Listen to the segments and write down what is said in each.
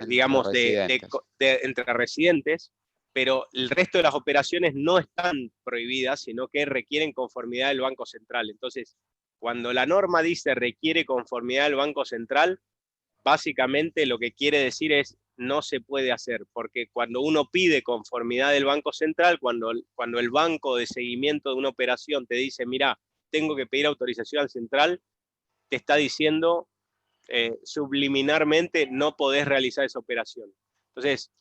digamos, residentes. entre residentes, pero el resto de las operaciones no están prohibidas, sino que requieren conformidad del Banco Central. Entonces, cuando la norma dice requiere conformidad del Banco Central, básicamente lo que quiere decir es no se puede hacer, porque cuando uno pide conformidad del Banco Central, cuando el banco de seguimiento de una operación te dice, mira, tengo que pedir autorización al central, te está diciendo subliminarmente no podés realizar esa operación. Entonces,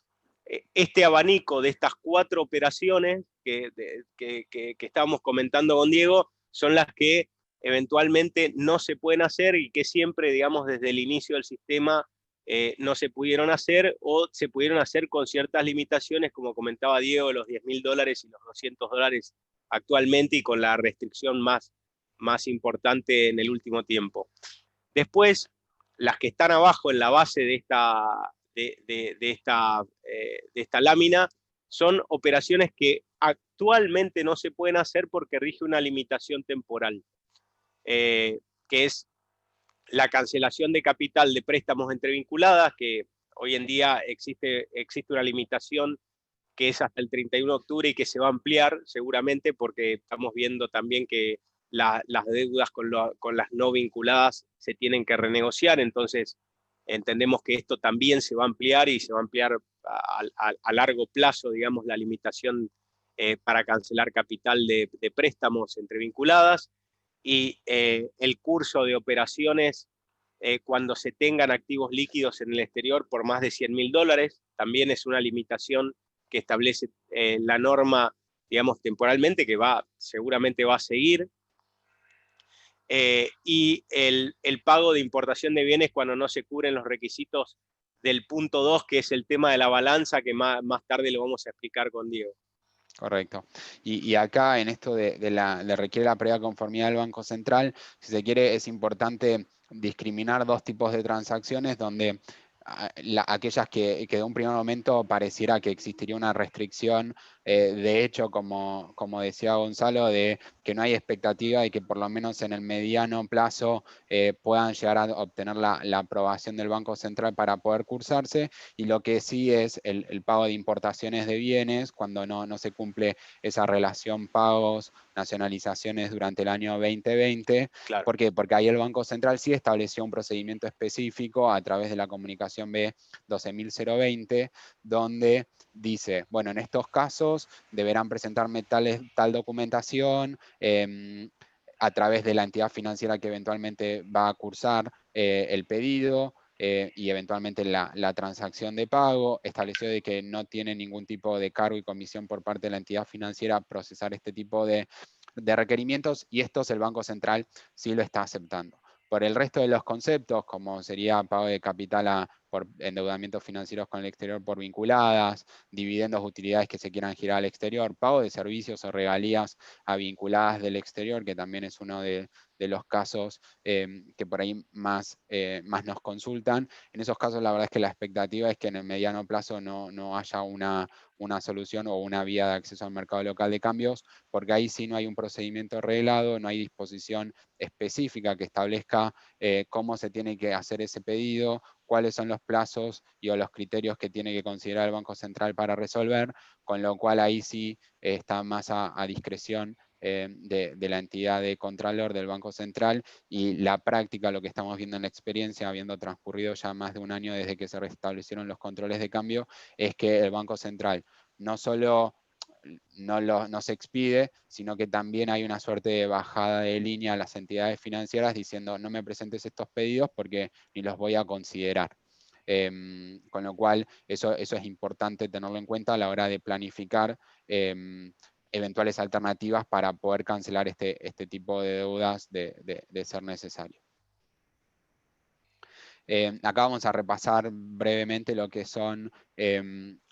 este abanico de estas 4 operaciones que estábamos comentando con Diego son las que eventualmente no se pueden hacer y que siempre, digamos, desde el inicio del sistema no se pudieron hacer o se pudieron hacer con ciertas limitaciones, como comentaba Diego, los $10.000 y los $200 actualmente y con la restricción más importante en el último tiempo. Después, las que están abajo en la base de esta lámina son operaciones que actualmente no se pueden hacer porque rige una limitación temporal, que es la cancelación de capital de préstamos entre vinculadas, que hoy en día existe una limitación que es hasta el 31 de octubre y que se va a ampliar seguramente porque estamos viendo también que las deudas con las no vinculadas se tienen que renegociar, entonces entendemos que esto también se va a ampliar y se va a ampliar a largo plazo, digamos, la limitación para cancelar capital de préstamos entre vinculadas y el curso de operaciones cuando se tengan activos líquidos en el exterior por más de $100.000, también es una limitación que establece la norma, digamos, temporalmente, que seguramente va a seguir. Y el pago de importación de bienes cuando no se cubren los requisitos del punto 2, que es el tema de la balanza, que más tarde lo vamos a explicar con Diego. Correcto. Y acá en esto de requiere la previa conformidad del Banco Central, si se quiere, es importante discriminar 2 tipos de transacciones donde aquellas que de un primer momento pareciera que existiría una restricción, de hecho, como decía Gonzalo, de que no hay expectativa y que por lo menos en el mediano plazo puedan llegar a obtener la aprobación del Banco Central para poder cursarse, y lo que sí es el pago de importaciones de bienes cuando no se cumple esa relación pagos, nacionalizaciones durante el año 2020. Claro. ¿Por qué? Porque ahí el Banco Central sí estableció un procedimiento específico a través de la comunicación B 12.020, donde dice, bueno, en estos casos deberán presentarme tal documentación a través de la entidad financiera que eventualmente va a cursar el pedido, y eventualmente la transacción de pago. Estableció de que no tiene ningún tipo de cargo y comisión por parte de la entidad financiera procesar este tipo de requerimientos, y estos el Banco Central sí lo está aceptando. Por el resto de los conceptos, como sería pago de capital por endeudamientos financieros con el exterior por vinculadas, dividendos, utilidades que se quieran girar al exterior, pago de servicios o regalías a vinculadas del exterior, que también es uno de los casos que por ahí más nos consultan. En esos casos la verdad es que la expectativa es que en el mediano plazo no haya una solución o una vía de acceso al mercado local de cambios, porque ahí sí no hay un procedimiento reglado, no hay disposición específica que establezca cómo se tiene que hacer ese pedido, cuáles son los plazos o los criterios que tiene que considerar el Banco Central para resolver, con lo cual ahí sí está más a discreción de la entidad de Contralor del Banco Central, y la práctica, lo que estamos viendo en la experiencia, habiendo transcurrido ya más de un año desde que se restablecieron los controles de cambio, es que el Banco Central no solo no se expide, sino que también hay una suerte de bajada de línea a las entidades financieras diciendo no me presentes estos pedidos porque ni los voy a considerar. Con lo cual eso es importante tenerlo en cuenta a la hora de planificar eventuales alternativas para poder cancelar este tipo de deudas de ser necesario. Acá vamos a repasar brevemente lo que son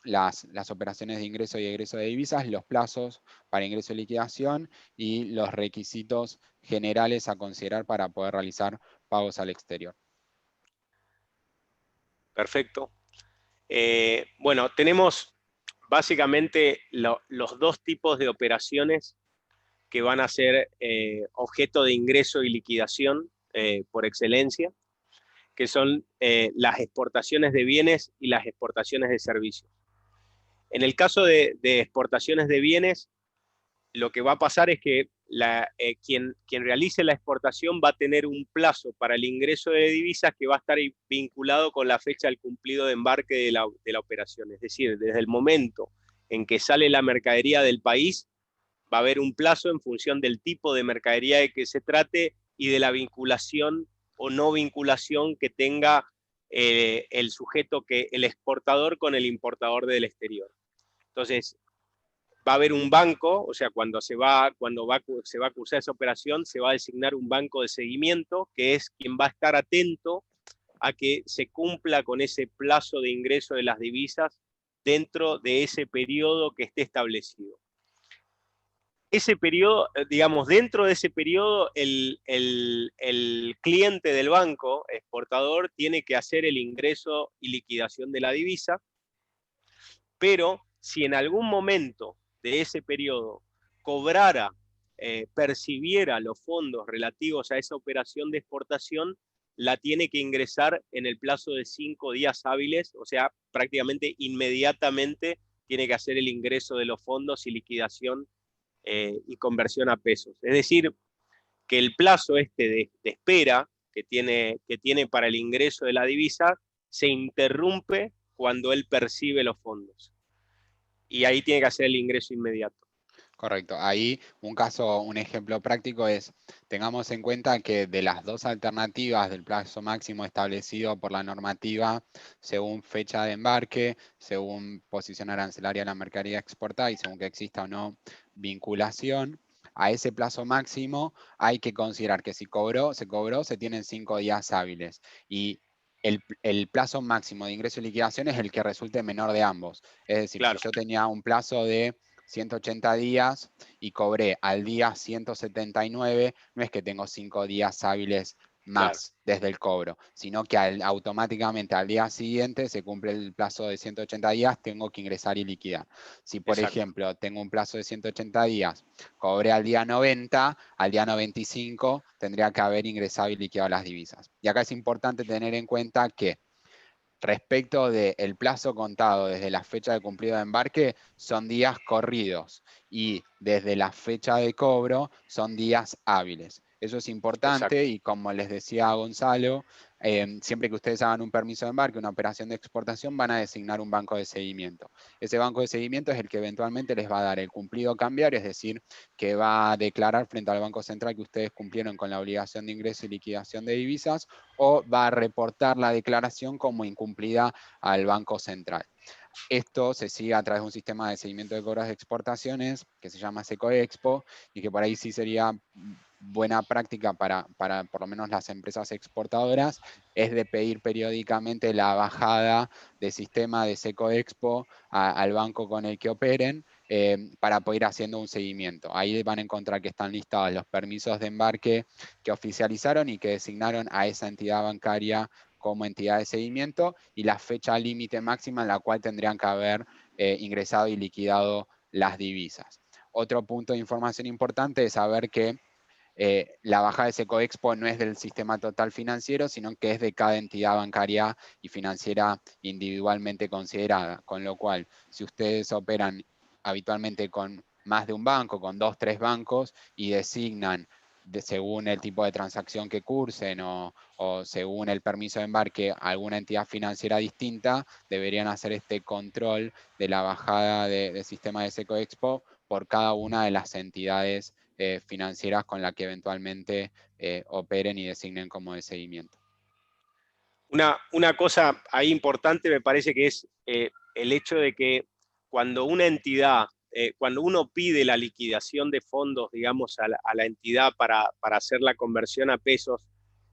las operaciones de ingreso y egreso de divisas, los plazos para ingreso y liquidación y los requisitos generales a considerar para poder realizar pagos al exterior. Perfecto. Bueno, tenemos básicamente los 2 tipos de operaciones que van a ser objeto de ingreso y liquidación por excelencia, que son las exportaciones de bienes y las exportaciones de servicios. En el caso de exportaciones de bienes, lo que va a pasar es que quien realice la exportación va a tener un plazo para el ingreso de divisas que va a estar vinculado con la fecha del cumplido de embarque de la operación. Es decir, desde el momento en que sale la mercadería del país, va a haber un plazo en función del tipo de mercadería de que se trate y de la vinculación o no vinculación que tenga el sujeto, el exportador con el importador del exterior. Entonces, va a haber un banco, o sea, cuando se va a cursar esa operación, se va a designar un banco de seguimiento, que es quien va a estar atento a que se cumpla con ese plazo de ingreso de las divisas dentro de ese periodo que esté establecido. Ese periodo, digamos, dentro de ese periodo, el cliente del banco exportador tiene que hacer el ingreso y liquidación de la divisa, pero si en algún momento de ese periodo cobrara, percibiera los fondos relativos a esa operación de exportación, la tiene que ingresar en el plazo de 5 días hábiles, o sea, prácticamente inmediatamente tiene que hacer el ingreso de los fondos y liquidación y conversión a pesos. Es decir, que el plazo de espera que tiene para el ingreso de la divisa se interrumpe cuando él percibe los fondos. Y ahí tiene que hacer el ingreso inmediato. Correcto. Ahí un ejemplo práctico es, tengamos en cuenta que de las dos alternativas del plazo máximo establecido por la normativa, según fecha de embarque, según posición arancelaria de la mercadería exportada y según que exista o no vinculación, a ese plazo máximo hay que considerar que si se tienen 5 días hábiles. Y el plazo máximo de ingreso y liquidación es el que resulte menor de ambos. Es decir, claro. Si yo tenía un plazo de 180 días y cobré al día 179, no es que tengo 5 días hábiles más desde el cobro, sino que automáticamente al día siguiente se cumple el plazo de 180 días, tengo que ingresar y liquidar. Si, por ejemplo, tengo un plazo de 180 días, cobré al día 90, al día 95 tendría que haber ingresado y liquidado las divisas. Y acá es importante tener en cuenta que respecto del plazo contado desde la fecha de cumplido de embarque, son días corridos y desde la fecha de cobro son días hábiles. Eso es importante y como les decía a Gonzalo, siempre que ustedes hagan un permiso de embarque, una operación de exportación, van a designar un banco de seguimiento. Ese banco de seguimiento es el que eventualmente les va a dar el cumplido cambiario, es decir, que va a declarar frente al Banco Central que ustedes cumplieron con la obligación de ingreso y liquidación de divisas, o va a reportar la declaración como incumplida al Banco Central. Esto se sigue a través de un sistema de seguimiento de cobros de exportaciones que se llama SECOEXPO y que por ahí sí sería buena práctica para por lo menos las empresas exportadoras, es de pedir periódicamente la bajada de sistema de SECOEXPO al banco con el que operen para poder ir haciendo un seguimiento. Ahí van a encontrar que están listados los permisos de embarque que oficializaron y que designaron a esa entidad bancaria como entidad de seguimiento y la fecha límite máxima en la cual tendrían que haber ingresado y liquidado las divisas. Otro punto de información importante es saber que la bajada de SECOEXPO no es del sistema total financiero, sino que es de cada entidad bancaria y financiera individualmente considerada, con lo cual, si ustedes operan habitualmente con más de un banco, con 2, 3 bancos, y designan según el tipo de transacción que cursen o según el permiso de embarque alguna entidad financiera distinta, deberían hacer este control de la bajada de sistema de SECOEXPO por cada una de las entidades financieras con la que eventualmente operen y designen como de seguimiento. Una cosa ahí importante me parece que es el hecho de que cuando una entidad, cuando uno pide la liquidación de fondos, digamos, a la entidad para hacer la conversión a pesos,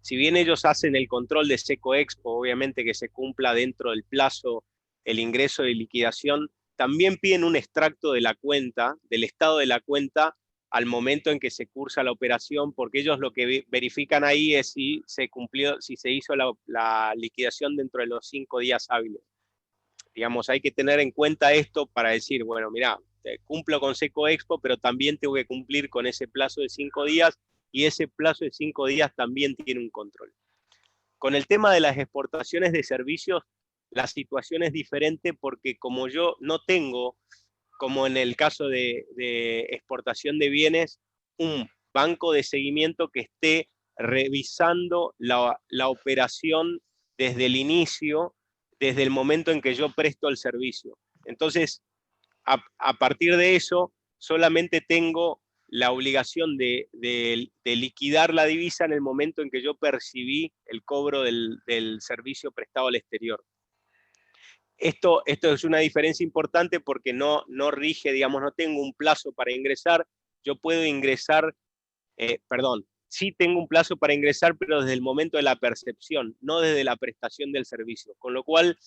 si bien ellos hacen el control de SECOEXPO, obviamente que se cumpla dentro del plazo el ingreso de liquidación, también piden un extracto de la cuenta, del estado de la cuenta, al momento en que se cursa la operación, porque ellos lo que verifican ahí es si se cumplió, si se hizo la liquidación dentro de los 5 días hábiles. Digamos, hay que tener en cuenta esto para decir, bueno, mira, cumplo con SECOEXPO, pero también tengo que cumplir con ese plazo de 5 días y ese plazo de 5 días también tiene un control. Con el tema de las exportaciones de servicios, la situación es diferente porque como yo no tengo, como en el caso de exportación de bienes, un banco de seguimiento que esté revisando la operación desde el inicio, desde el momento en que yo presto el servicio. Entonces, a partir de eso, solamente tengo la obligación de liquidar la divisa en el momento en que yo percibí el cobro del servicio prestado al exterior. Esto es una diferencia importante porque no rige, digamos, no tengo un plazo para ingresar. Yo puedo ingresar, sí tengo un plazo para ingresar, pero desde el momento de la percepción, no desde la prestación del servicio. Con lo cual,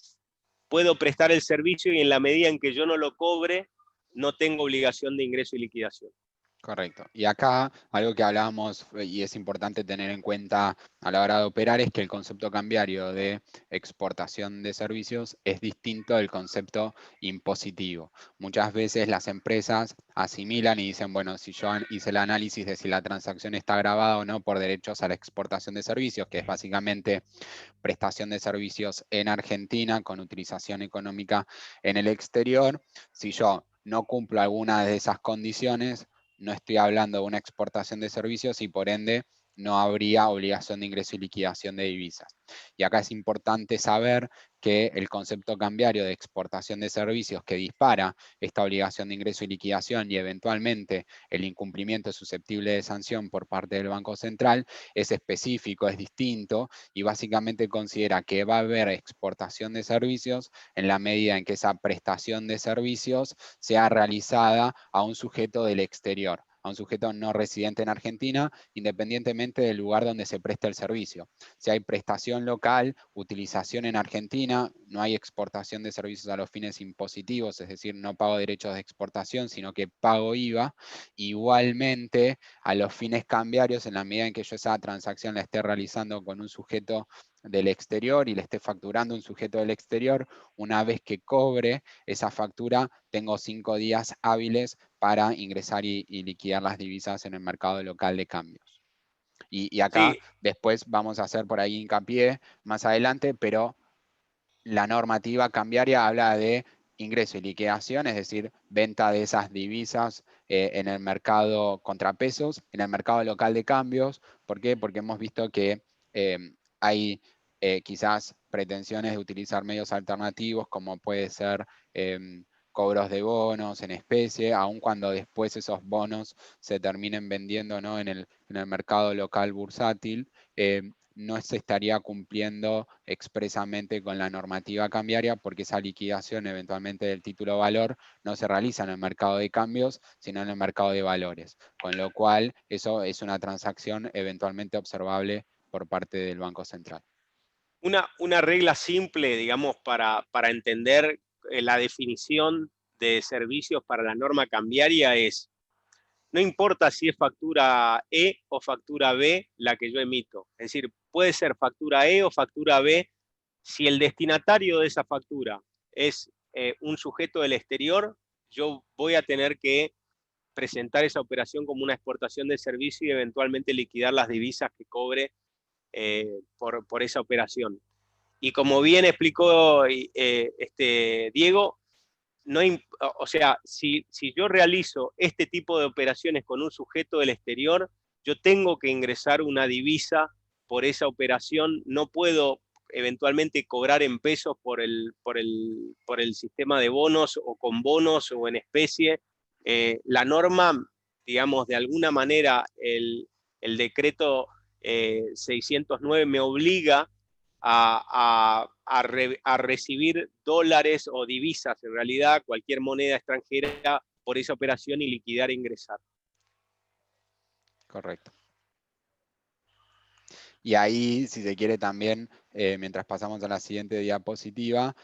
puedo prestar el servicio y en la medida en que yo no lo cobre, no tengo obligación de ingreso y liquidación. Correcto. Y acá algo que hablábamos y es importante tener en cuenta a la hora de operar es que el concepto cambiario de exportación de servicios es distinto del concepto impositivo. Muchas veces las empresas asimilan y dicen, bueno, si yo hice el análisis de si la transacción está grabada o no por derechos a la exportación de servicios, que es básicamente prestación de servicios en Argentina con utilización económica en el exterior, si yo no cumplo alguna de esas condiciones, no estoy hablando de una exportación de servicios y por ende no habría obligación de ingreso y liquidación de divisas. Y acá es importante saber que el concepto cambiario de exportación de servicios que dispara esta obligación de ingreso y liquidación y eventualmente el incumplimiento susceptible de sanción por parte del Banco Central es específico, es distinto y básicamente considera que va a haber exportación de servicios en la medida en que esa prestación de servicios sea realizada a un sujeto del exterior, a un sujeto no residente en Argentina, independientemente del lugar donde se presta el servicio. Si hay prestación local, utilización en Argentina, no hay exportación de servicios a los fines impositivos, es decir, no pago derechos de exportación, sino que pago IVA. Igualmente, a los fines cambiarios, en la medida en que yo esa transacción la esté realizando con un sujeto del exterior y le esté facturando un sujeto del exterior, una vez que cobre esa factura, tengo 5 días hábiles para ingresar y liquidar las divisas en el mercado local de cambios. Y acá Sí, después vamos a hacer por ahí hincapié más adelante, pero la normativa cambiaria habla de ingreso y liquidación, es decir, venta de esas divisas en el mercado contrapesos, en el mercado local de cambios. ¿Por qué? Porque hemos visto que hay quizás pretensiones de utilizar medios alternativos como puede ser cobros de bonos en especie, aun cuando después esos bonos se terminen vendiendo, ¿no?, en el mercado local bursátil. No se estaría cumpliendo expresamente con la normativa cambiaria porque esa liquidación eventualmente del título valor no se realiza en el mercado de cambios, sino en el mercado de valores. Con lo cual, eso es una transacción eventualmente observable por parte del Banco Central. una regla simple, digamos, para entender la definición de servicios para la norma cambiaria es, no importa si es factura E o factura B la que yo emito. Es decir, puede ser factura E o factura B. Si el destinatario de esa factura es un sujeto del exterior, yo voy a tener que presentar esa operación como una exportación de servicio y eventualmente liquidar las divisas que cobre por esa operación. Y como bien explicó Diego, no, o sea, si yo realizo este tipo de operaciones con un sujeto del exterior, yo tengo que ingresar una divisa por esa operación, no puedo eventualmente cobrar en pesos por el sistema de bonos o con bonos o en especie. La norma, digamos, de alguna manera el decreto 609 me obliga a recibir dólares o divisas, en realidad cualquier moneda extranjera, por esa operación y liquidar e ingresar. Correcto. Y ahí, si se quiere también, mientras pasamos a la siguiente diapositiva,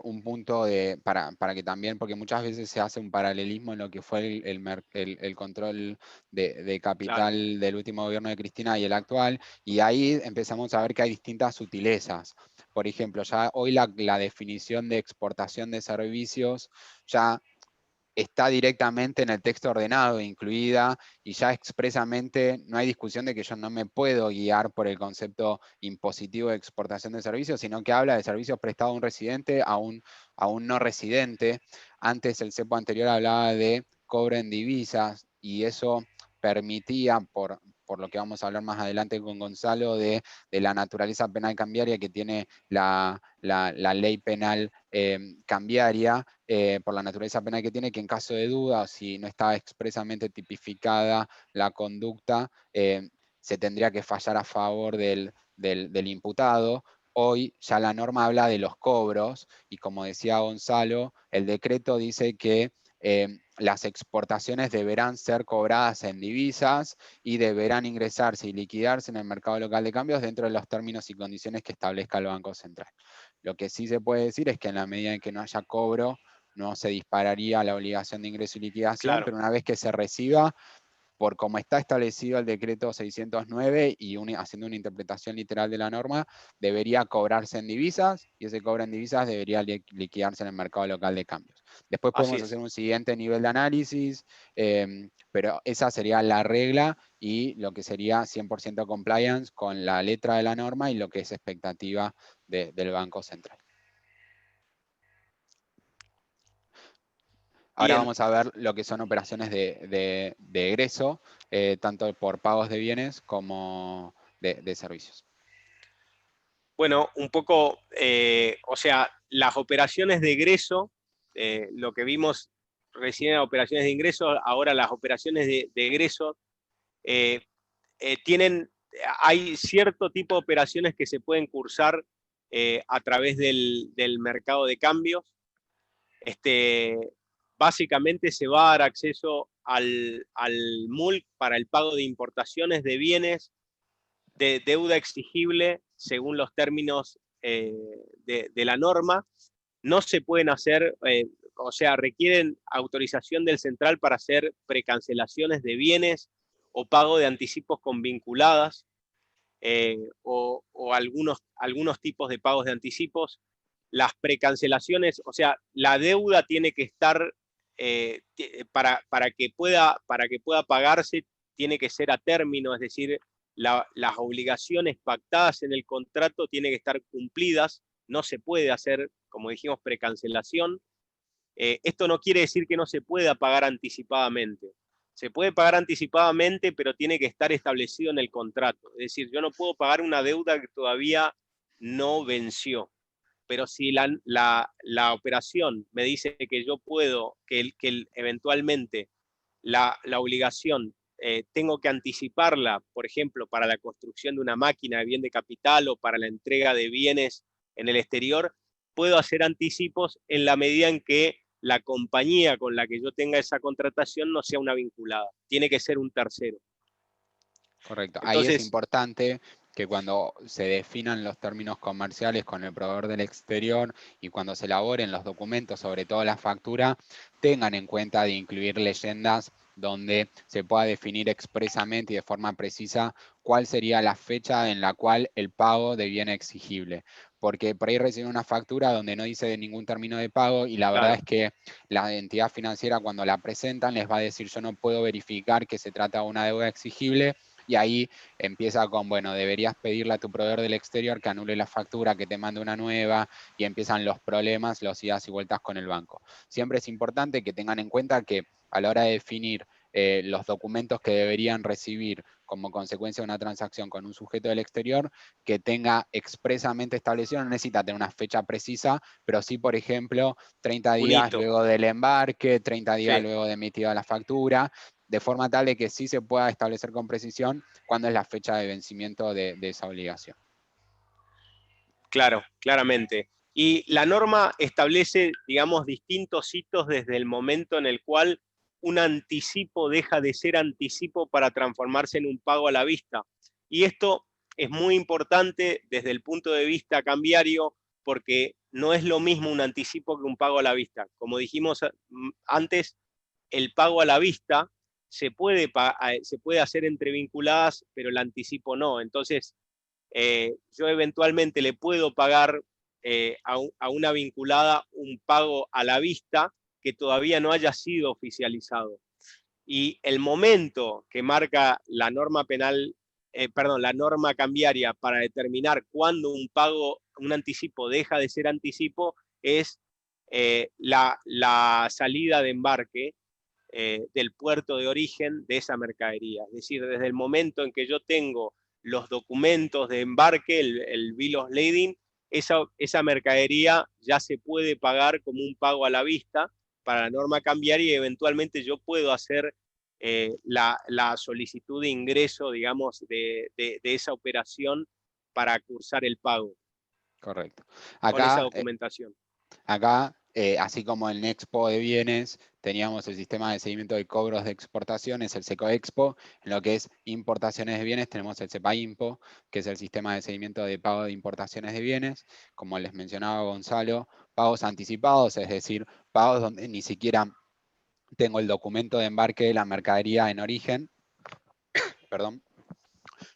un punto para que también, porque muchas veces se hace un paralelismo en lo que fue el control de capital Claro. del último gobierno de Cristina y el actual, y ahí empezamos a ver que hay distintas sutilezas. Por ejemplo, ya hoy la definición de exportación de servicios ya está directamente en el texto ordenado incluida, y ya expresamente no hay discusión de que yo no me puedo guiar por el concepto impositivo de exportación de servicios, sino que habla de servicios prestados a un residente, a un no residente. Antes el cepo anterior hablaba de cobro en divisas, y eso permitía, por lo que vamos a hablar más adelante con Gonzalo, de la naturaleza penal cambiaria que tiene la ley penal cambiaria, por la naturaleza penal que tiene, que en caso de duda, si no está expresamente tipificada la conducta, se tendría que fallar a favor del imputado. Hoy ya la norma habla de los cobros, y como decía Gonzalo, el decreto dice que las exportaciones deberán ser cobradas en divisas y deberán ingresarse y liquidarse en el mercado local de cambios dentro de los términos y condiciones que establezca el Banco Central. Lo que sí se puede decir es que en la medida en que no haya cobro, no se dispararía la obligación de ingreso y liquidación, Claro, pero una vez que se reciba, por como está establecido el decreto 609 y haciendo una interpretación literal de la norma, debería cobrarse en divisas, y ese cobro en divisas debería liquidarse en el mercado local de cambios. Después así podemos es. hacer un siguiente nivel de análisis, pero esa sería la regla y lo que sería 100% compliance con la letra de la norma y lo que es expectativa del Banco Central. Ahora Bien, vamos a ver lo que son operaciones de egreso, tanto por pagos de bienes como de servicios. bueno, un poco, o sea, las operaciones de egreso, lo que vimos recién eran operaciones de ingreso, ahora las operaciones de egreso eh, hay cierto tipo de operaciones que se pueden cursar a través del mercado de cambios. Básicamente se va a dar acceso al MULC para el pago de importaciones de bienes de deuda exigible según los términos de la norma. No se pueden hacer, o sea, requieren autorización del central para hacer precancelaciones de bienes o pago de anticipos con vinculadas, o algunos tipos de pagos de anticipos. Las precancelaciones, o sea, la deuda tiene que estar, para que pueda pagarse, tiene que ser a término, es decir, las obligaciones pactadas en el contrato tienen que estar cumplidas, no se puede hacer, como dijimos, precancelación. Esto no quiere decir que no se pueda pagar anticipadamente. Se puede pagar anticipadamente, pero tiene que estar establecido en el contrato. Es decir, yo no puedo pagar una deuda que todavía no venció. Pero si la operación me dice que yo puedo, eventualmente la obligación tengo que anticiparla, por ejemplo, para la construcción de una máquina de bien de capital o para la entrega de bienes en el exterior, puedo hacer anticipos en la medida en que la compañía con la que yo tenga esa contratación no sea una vinculada, tiene que ser un tercero. Correcto. Ahí es Entonces, importante que cuando se definan los términos comerciales con el proveedor del exterior y cuando se elaboren los documentos, sobre todo la factura, tengan en cuenta de incluir leyendas donde se pueda definir expresamente y de forma precisa cuál sería la fecha en la cual el pago deviene exigible. Porque por ahí reciben una factura donde no dice de ningún término de pago, y la verdad claro, es que la entidad financiera, cuando la presentan, les va a decir: yo no puedo verificar que se trata de una deuda exigible. Y ahí empieza con, bueno, deberías pedirle a tu proveedor del exterior que anule la factura, que te mande una nueva, y empiezan los problemas, los idas y vueltas con el banco. Siempre es importante que tengan en cuenta que a la hora de definir los documentos que deberían recibir como consecuencia de una transacción con un sujeto del exterior, que tenga expresamente establecido, no necesita tener una fecha precisa, pero sí, por ejemplo, 30 un días hito. luego del embarque, 30 días Sí, luego de emitida la factura, de forma tal de que sí se pueda establecer con precisión cuándo es la fecha de vencimiento de esa obligación. claro, claramente. Y la norma establece, digamos, distintos hitos desde el momento en el cual un anticipo deja de ser anticipo para transformarse en un pago a la vista. Y esto es muy importante desde el punto de vista cambiario, porque no es lo mismo un anticipo que un pago a la vista. Como dijimos antes, el pago a la vista se puede hacer entre vinculadas, pero el anticipo no. Entonces, yo eventualmente le puedo pagar a una vinculada un pago a la vista, que todavía no haya sido oficializado. Y el momento que marca la norma penal, la norma cambiaria para determinar cuándo un anticipo deja de ser anticipo es la salida de embarque del puerto de origen de esa mercadería. Es decir, desde el momento en que yo tengo los documentos de embarque, el bill of lading, esa mercadería ya se puede pagar como un pago a la vista para la norma cambiaria y eventualmente yo puedo hacer la solicitud de ingreso, digamos, de esa operación para cursar el pago. Correcto. Con esa Acá, documentación. así como en Expo de bienes, teníamos el sistema de seguimiento de cobros de exportaciones, el SECOEXPO. En lo que es importaciones de bienes, tenemos el SEPAIMPO, que es el sistema de seguimiento de pago de importaciones de bienes. Como les mencionaba Gonzalo, pagos anticipados, es decir, pagos donde ni siquiera tengo el documento de embarque de la mercadería en origen, perdón,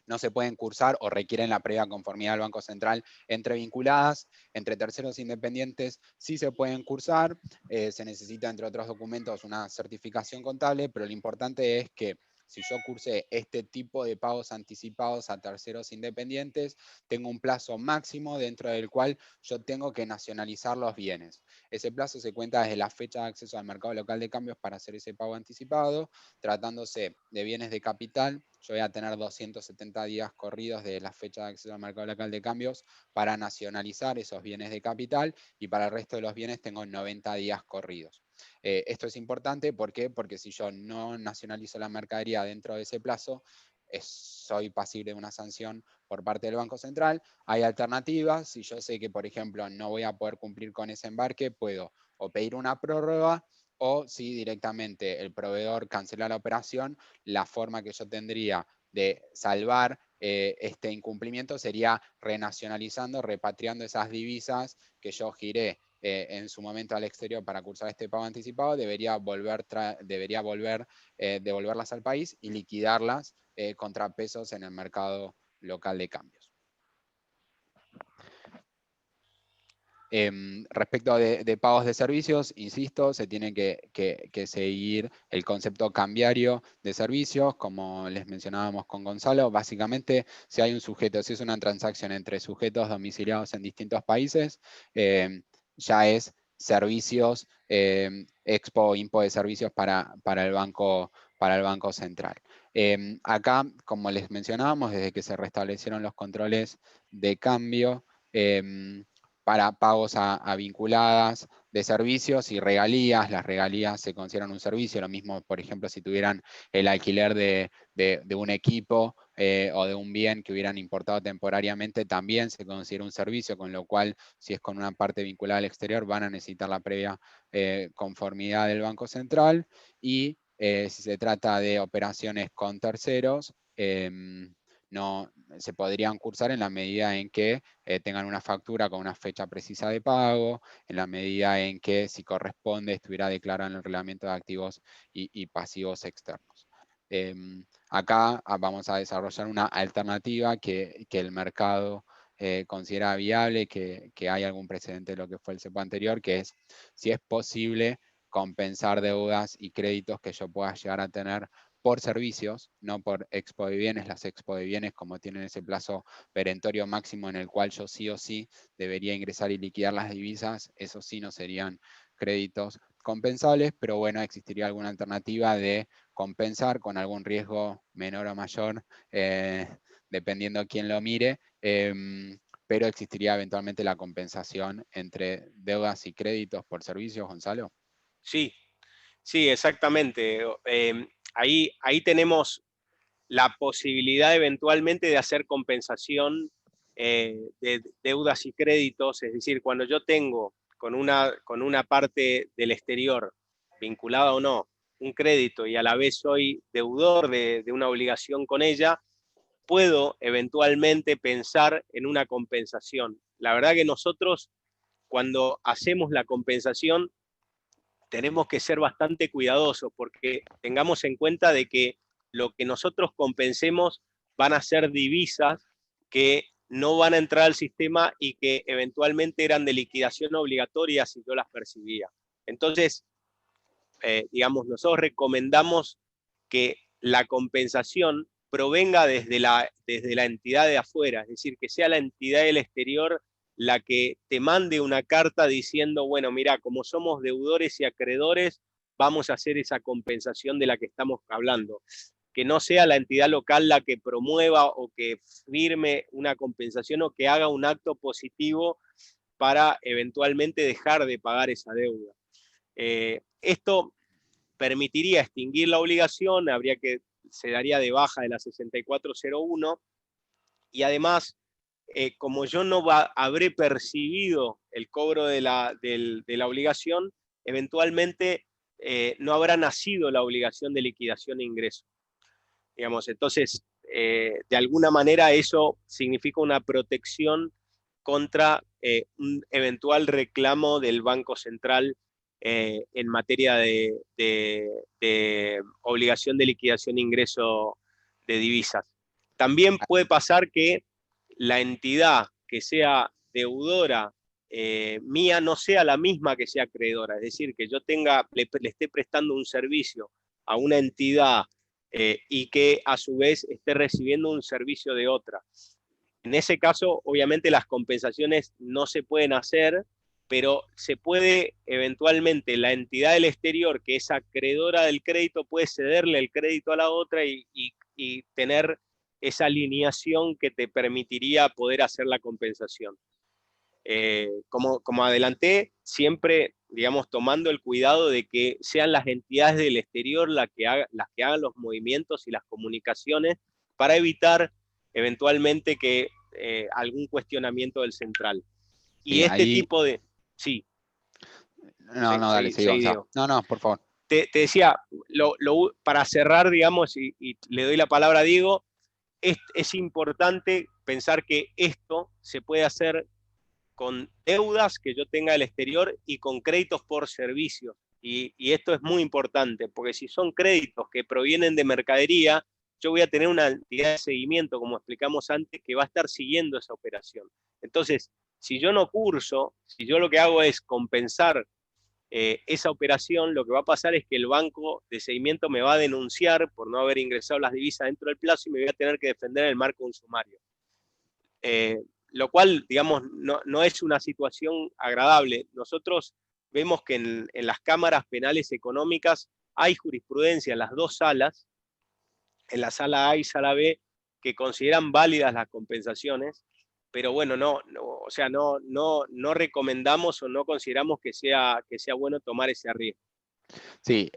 no se pueden cursar o requieren la previa conformidad del Banco Central. Entre vinculadas, entre terceros independientes, sí se pueden cursar. Se necesita, entre otros documentos, una certificación contable, pero lo importante es que si yo cursé este tipo de pagos anticipados a terceros independientes, tengo un plazo máximo dentro del cual yo tengo que nacionalizar los bienes. Ese plazo se cuenta desde la fecha de acceso al mercado local de cambios para hacer ese pago anticipado. Tratándose de bienes de capital, yo voy a tener 270 días corridos de la fecha de acceso al mercado local de cambios para nacionalizar esos bienes de capital, y para el resto de los bienes tengo 90 días corridos. Esto es importante, ¿por qué? Porque si yo no nacionalizo la mercadería dentro de ese plazo, soy pasible de una sanción por parte del Banco Central. Hay alternativas. Si yo sé que, por ejemplo, no voy a poder cumplir con ese embarque, puedo o pedir una prórroga, o si directamente el proveedor cancela la operación, la forma que yo tendría de salvar este incumplimiento sería renacionalizando, repatriando esas divisas que yo giré en su momento al exterior para cursar este pago anticipado. Debería devolverlas al país y liquidarlas contra pesos en el mercado local de cambios. Respecto de pagos de servicios, insisto, se tiene que seguir el concepto cambiario de servicios, como les mencionábamos con Gonzalo. Básicamente, si hay un sujeto, si es una transacción entre sujetos domiciliados en distintos países, ya es servicios, Expo o Impo de servicios para el Banco Central. Acá, como les mencionábamos, desde que se restablecieron los controles de cambio, para pagos a vinculadas de servicios y regalías. Las regalías se consideran un servicio, lo mismo, por ejemplo, si tuvieran el alquiler de un equipo o de un bien que hubieran importado temporariamente, también se considera un servicio, con lo cual, si es con una parte vinculada al exterior, van a necesitar la previa conformidad del Banco Central. Y si se trata de operaciones con terceros, no se podrían cursar en la medida en que tengan una factura con una fecha precisa de pago, en la medida en que, si corresponde, estuviera declarado en el reglamento de activos y pasivos externos. Acá vamos a desarrollar una alternativa que el mercado considera viable, que hay algún precedente de lo que fue el cepo anterior, que es si es posible compensar deudas y créditos que yo pueda llegar a tener por servicios, no por expo de bienes. Las expo de bienes, como tienen ese plazo perentorio máximo en el cual yo sí o sí debería ingresar y liquidar las divisas, eso sí no serían créditos compensables, pero bueno, existiría alguna alternativa de compensar con algún riesgo menor o mayor, dependiendo quién lo mire, pero existiría eventualmente la compensación entre deudas y créditos por servicios, Gonzalo. Sí, sí, exactamente. Ahí tenemos la posibilidad eventualmente de hacer compensación de deudas y créditos, es decir, cuando yo tengo con una parte del exterior, vinculada o no, un crédito y a la vez soy deudor de una obligación con ella, puedo eventualmente pensar en una compensación. La verdad que nosotros, cuando hacemos la compensación, tenemos que ser bastante cuidadosos porque tengamos en cuenta de que lo que nosotros compensemos van a ser divisas que no van a entrar al sistema y que eventualmente eran de liquidación obligatoria si yo las percibía. Entonces, digamos, nosotros recomendamos que la compensación provenga desde la entidad de afuera, es decir, que sea la entidad del exterior la que te mande una carta diciendo, bueno, mira, como somos deudores y acreedores, vamos a hacer esa compensación de la que estamos hablando. Que no sea la entidad local la que promueva o que firme una compensación o que haga un acto positivo para eventualmente dejar de pagar esa deuda. Esto permitiría extinguir la obligación, se daría de baja de la 6401, y además, como yo no habré percibido el cobro de la obligación, eventualmente no habrá nacido la obligación de liquidación e ingreso. Digamos, entonces, de alguna manera eso significa una protección contra un eventual reclamo del Banco Central en materia de obligación de liquidación e ingreso de divisas. También puede pasar que la entidad que sea deudora mía no sea la misma que sea acreedora, es decir, que yo le esté prestando un servicio a una entidad y que a su vez esté recibiendo un servicio de otra. En ese caso, obviamente las compensaciones no se pueden hacer, pero se puede eventualmente la entidad del exterior, que es acreedora del crédito, puede cederle el crédito a la otra y tener esa alineación que te permitiría poder hacer la compensación. Como adelanté, siempre, digamos, tomando el cuidado de que sean las entidades del exterior las que hagan los movimientos y las comunicaciones para evitar eventualmente que algún cuestionamiento del central. Y Sí, este ahí... tipo de... Sí, No, no, dale, seguí, Gonzalo. No, no, por favor. te decía, para cerrar, digamos, y le doy la palabra a Diego, es importante pensar que esto se puede hacer con deudas que yo tenga del exterior y con créditos por servicios. Y esto es muy importante, porque si son créditos que provienen de mercadería, yo voy a tener una entidad de seguimiento, como explicamos antes, que va a estar siguiendo esa operación. Entonces, si yo no curso, si yo lo que hago es compensar esa operación, lo que va a pasar es que el banco de seguimiento me va a denunciar por no haber ingresado las divisas dentro del plazo y me voy a tener que defender en el marco de un sumario. Lo cual, digamos, no es una situación agradable. Nosotros vemos que en las cámaras penales económicas hay jurisprudencia en las dos salas, en la sala A y sala B, que consideran válidas las compensaciones, pero bueno, o sea, no recomendamos o no consideramos que sea bueno tomar ese riesgo. Sí,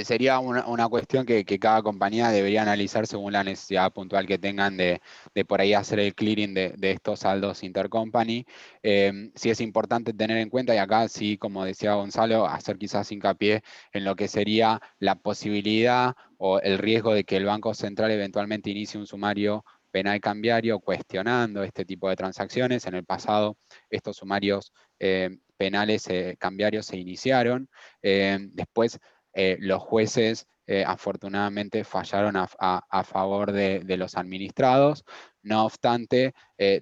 sería una cuestión que cada compañía debería analizar según la necesidad puntual que tengan de por ahí hacer el clearing de estos saldos intercompany. Sí es importante tener en cuenta, y acá sí, como decía Gonzalo, hacer quizás hincapié en lo que sería la posibilidad o el riesgo de que el Banco Central eventualmente inicie un sumario penal cambiario cuestionando este tipo de transacciones. En el pasado estos sumarios penales cambiarios se iniciaron. Después los jueces afortunadamente fallaron a favor de los administrados. No obstante,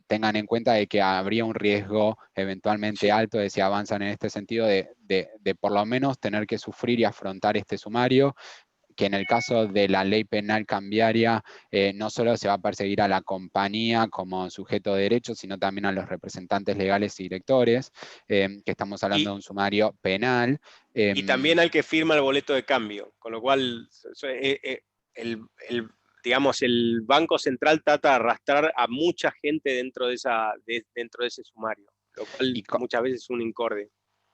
tengan en cuenta de que habría un riesgo eventualmente alto de si avanzan en este sentido de por lo menos tener que sufrir y afrontar este sumario, que en el caso de la ley penal cambiaria no solo se va a perseguir a la compañía como sujeto de derecho, sino también a los representantes legales y directores, que estamos hablando de un sumario penal. Y también al que firma el boleto de cambio, con lo cual digamos, el Banco Central trata de arrastrar a mucha gente dentro de ese sumario, lo cual muchas veces es un incorde.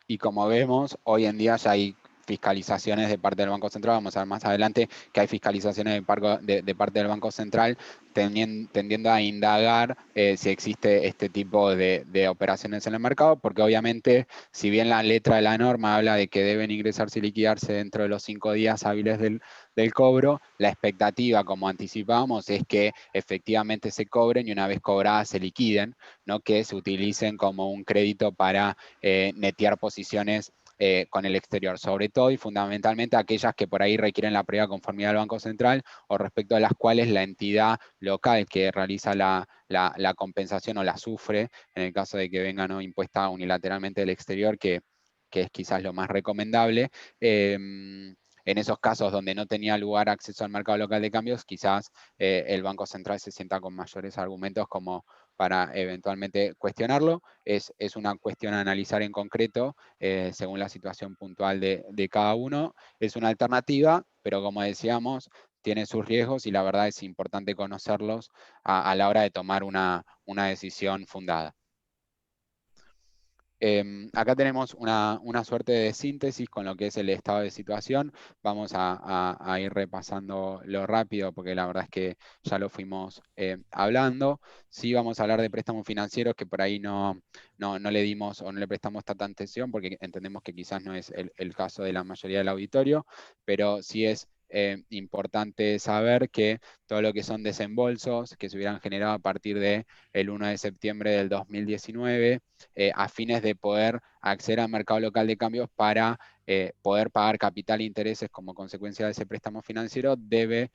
Y como vemos, hoy en día ya hay fiscalizaciones de parte del Banco Central, vamos a ver más adelante que hay fiscalizaciones de parte del Banco Central tendiendo a indagar si existe este tipo de operaciones en el mercado, porque obviamente, si bien la letra de la norma habla de que deben ingresarse y liquidarse dentro de los 5 días hábiles del cobro, la expectativa, como anticipábamos, es que efectivamente se cobren y una vez cobradas se liquiden, no que se utilicen como un crédito para netear posiciones con el exterior, sobre todo y fundamentalmente aquellas que por ahí requieren la previa conformidad del Banco Central o respecto a las cuales la entidad local que realiza la compensación o la sufre, en el caso de que venga no impuesta unilateralmente del exterior, que es quizás lo más recomendable. En esos casos donde no tenía lugar acceso al mercado local de cambios, quizás el Banco Central se sienta con mayores argumentos como para eventualmente cuestionarlo. Es una cuestión a analizar en concreto según la situación puntual de cada uno. Es una alternativa, pero como decíamos, tiene sus riesgos y la verdad es importante conocerlos a la hora de tomar una decisión fundada. Acá tenemos una suerte de síntesis con lo que es el estado de situación. Vamos a ir repasándolo rápido porque la verdad es que ya lo fuimos hablando. Sí vamos a hablar de préstamos financieros que por ahí no le dimos o no le prestamos tanta atención porque entendemos que quizás no es el caso de la mayoría del auditorio, pero sí es importante saber que todo lo que son desembolsos que se hubieran generado a partir del 1 de septiembre del 2019, a fines de poder acceder al mercado local de cambios para poder pagar capital e intereses como consecuencia de ese préstamo financiero, deben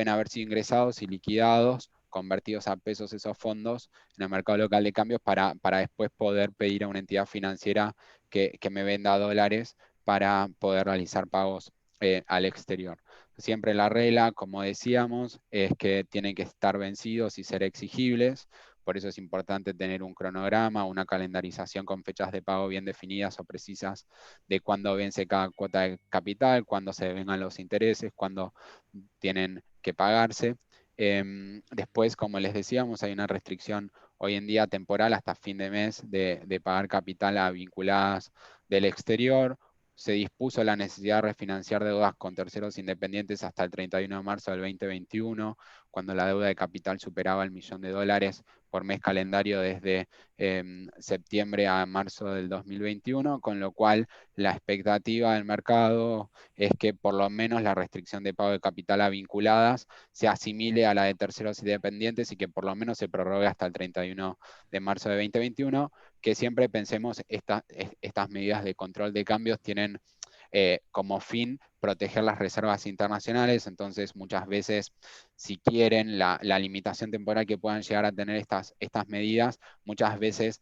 haber sido ingresados y liquidados, convertidos a pesos esos fondos en el mercado local de cambios para después poder pedir a una entidad financiera que me venda dólares para poder realizar pagos al exterior. Siempre la regla, como decíamos, es que tienen que estar vencidos y ser exigibles. Por eso es importante tener un cronograma, una calendarización con fechas de pago bien definidas o precisas de cuándo vence cada cuota de capital, cuándo se vengan los intereses, cuándo tienen que pagarse. Después, como les decíamos, hay una restricción hoy en día temporal hasta fin de mes de pagar capital a vinculadas del exterior. Se dispuso la necesidad de refinanciar deudas con terceros independientes hasta el 31 de marzo del 2021, cuando la deuda de capital superaba el $1.000.000 por mes calendario desde septiembre a marzo del 2021, con lo cual la expectativa del mercado es que por lo menos la restricción de pago de capital a vinculadas se asimile a la de terceros independientes y que por lo menos se prorrogue hasta el 31 de marzo de 2021, que siempre pensemos estas medidas de control de cambios tienen como fin proteger las reservas internacionales. Entonces muchas veces, si quieren, la limitación temporal que puedan llegar a tener estas medidas, muchas veces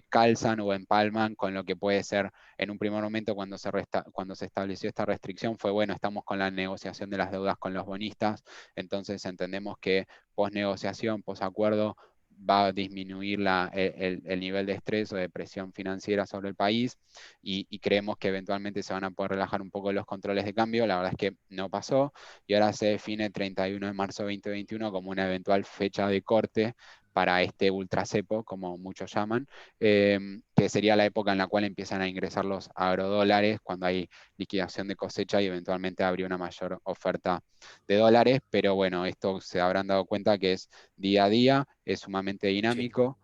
calzan o empalman con lo que puede ser en un primer momento cuando se estableció esta restricción, fue bueno, estamos con la negociación de las deudas con los bonistas, entonces entendemos que post negociación, post acuerdo, va a disminuir el nivel de estrés o de presión financiera sobre el país y creemos que eventualmente se van a poder relajar un poco los controles de cambio. La verdad es que no pasó y ahora se define 31 de marzo de 2021 como una eventual fecha de corte para este ultracepo, como muchos llaman, que sería la época en la cual empiezan a ingresar los agrodólares, cuando hay liquidación de cosecha y eventualmente habría una mayor oferta de dólares, pero bueno, esto se habrán dado cuenta que es día a día, es sumamente dinámico,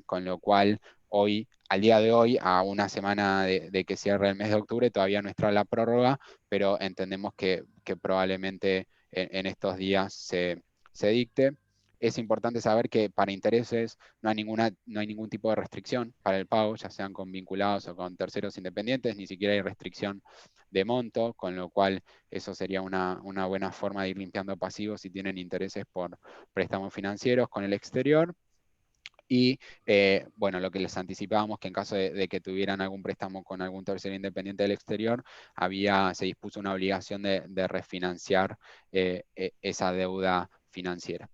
con lo cual hoy, al día de hoy, a una semana de que cierre el mes de octubre, todavía no está la prórroga, pero entendemos que probablemente en estos días se dicte. Es importante saber que para intereses no hay ningún tipo de restricción para el pago, ya sean con vinculados o con terceros independientes, ni siquiera hay restricción de monto, con lo cual eso sería una buena forma de ir limpiando pasivos si tienen intereses por préstamos financieros con el exterior. Y bueno, lo que les anticipábamos, que en caso de que tuvieran algún préstamo con algún tercero independiente del exterior, se dispuso una obligación de refinanciar esa deuda financiera.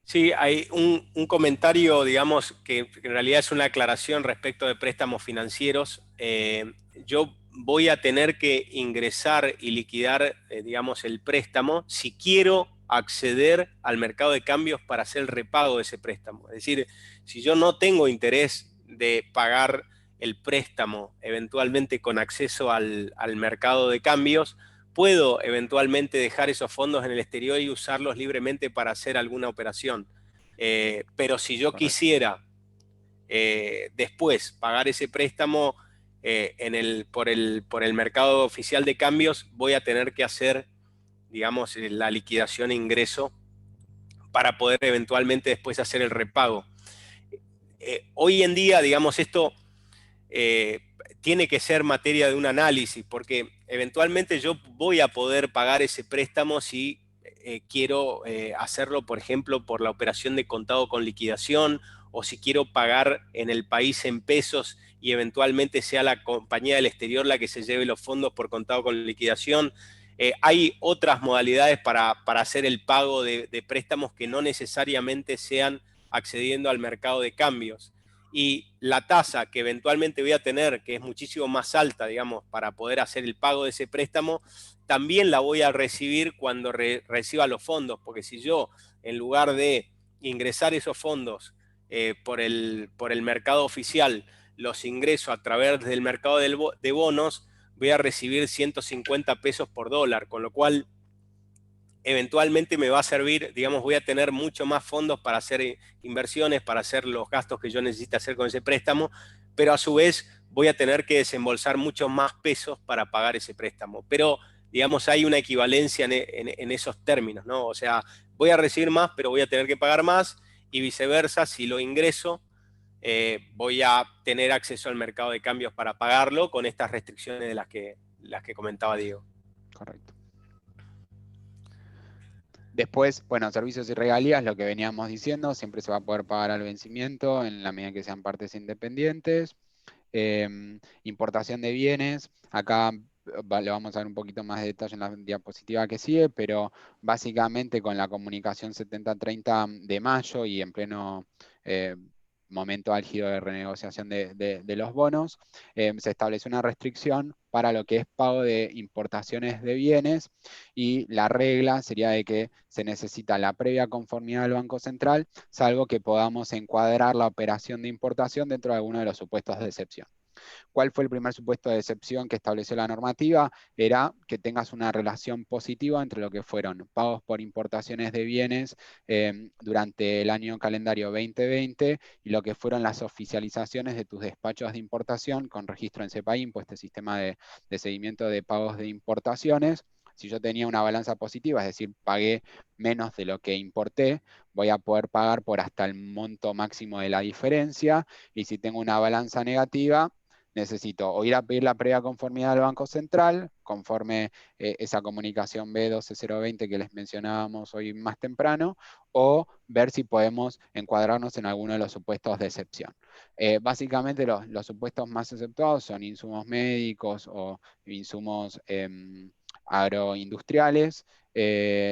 Sí, hay un comentario, digamos, que en realidad es una aclaración respecto de préstamos financieros. Yo voy a tener que ingresar y liquidar, digamos, el préstamo si quiero acceder al mercado de cambios para hacer el repago de ese préstamo. Es decir, si yo no tengo interés de pagar el préstamo eventualmente con acceso al mercado de cambios, puedo eventualmente dejar esos fondos en el exterior y usarlos libremente para hacer alguna operación. Pero si yo quisiera después pagar ese préstamo por el mercado oficial de cambios, voy a tener que hacer, digamos, la liquidación e ingreso para poder eventualmente después hacer el repago. Hoy en día, digamos, esto tiene que ser materia de un análisis, porque eventualmente yo voy a poder pagar ese préstamo si quiero hacerlo, por ejemplo, por la operación de contado con liquidación, o si quiero pagar en el país en pesos y eventualmente sea la compañía del exterior la que se lleve los fondos por contado con liquidación. Hay otras modalidades para hacer el pago de préstamos que no necesariamente sean accediendo al mercado de cambios. Y la tasa que eventualmente voy a tener, que es muchísimo más alta, digamos, para poder hacer el pago de ese préstamo, también la voy a recibir cuando reciba los fondos, porque si yo, en lugar de ingresar esos fondos por el mercado oficial, los ingreso a través del mercado de bonos, voy a recibir 150 pesos por dólar, con lo cual eventualmente me va a servir, digamos, voy a tener mucho más fondos para hacer inversiones, para hacer los gastos que yo necesite hacer con ese préstamo, pero a su vez voy a tener que desembolsar muchos más pesos para pagar ese préstamo. Pero, digamos, hay una equivalencia en esos términos, ¿no? O sea, voy a recibir más, pero voy a tener que pagar más, y viceversa, si lo ingreso, voy a tener acceso al mercado de cambios para pagarlo con estas restricciones de las que comentaba Diego. Correcto. Después, bueno, servicios y regalías, lo que veníamos diciendo, siempre se va a poder pagar al vencimiento en la medida que sean partes independientes. Importación de bienes, acá le vamos a dar un poquito más de detalle en la diapositiva que sigue, pero básicamente con la comunicación 7030 de mayo y en pleno momento álgido de renegociación de los bonos, se estableció una restricción para lo que es pago de importaciones de bienes, y la regla sería de que se necesita la previa conformidad del Banco Central, salvo que podamos encuadrar la operación de importación dentro de alguno de los supuestos de excepción. ¿Cuál fue el primer supuesto de excepción que estableció la normativa? Era que tengas una relación positiva entre lo que fueron pagos por importaciones de bienes durante el año calendario 2020 y lo que fueron las oficializaciones de tus despachos de importación con registro en CEPAIMPO, este sistema de seguimiento de pagos de importaciones. Si yo tenía una balanza positiva, es decir, pagué menos de lo que importé, voy a poder pagar por hasta el monto máximo de la diferencia, y si tengo una balanza negativa, necesito o ir a pedir la previa conformidad al Banco Central, conforme esa comunicación B12020 que les mencionábamos hoy más temprano, o ver si podemos encuadrarnos en alguno de los supuestos de excepción. Básicamente los supuestos más exceptuados son insumos médicos o insumos agroindustriales,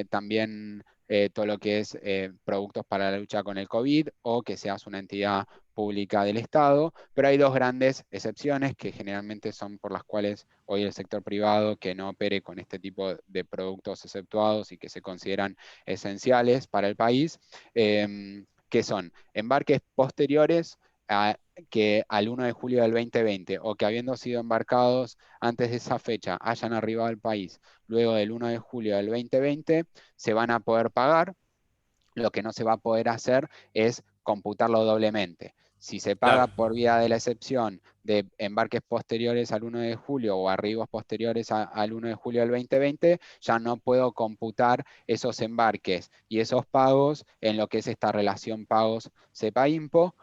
también todo lo que es productos para la lucha con el COVID, o que seas una entidad pública del Estado, pero hay dos grandes excepciones que generalmente son por las cuales hoy el sector privado que no opere con este tipo de productos exceptuados y que se consideran esenciales para el país, que son embarques posteriores que al 1 de julio del 2020, o que habiendo sido embarcados antes de esa fecha hayan arribado al país luego del 1 de julio del 2020, se van a poder pagar. Lo que no se va a poder hacer es computarlo doblemente. Si se paga por vía de la excepción de embarques posteriores al 1 de julio o arribos posteriores al 1 de julio del 2020, ya no puedo computar esos embarques y esos pagos en lo que es esta relación pagos CEPA-IMPO.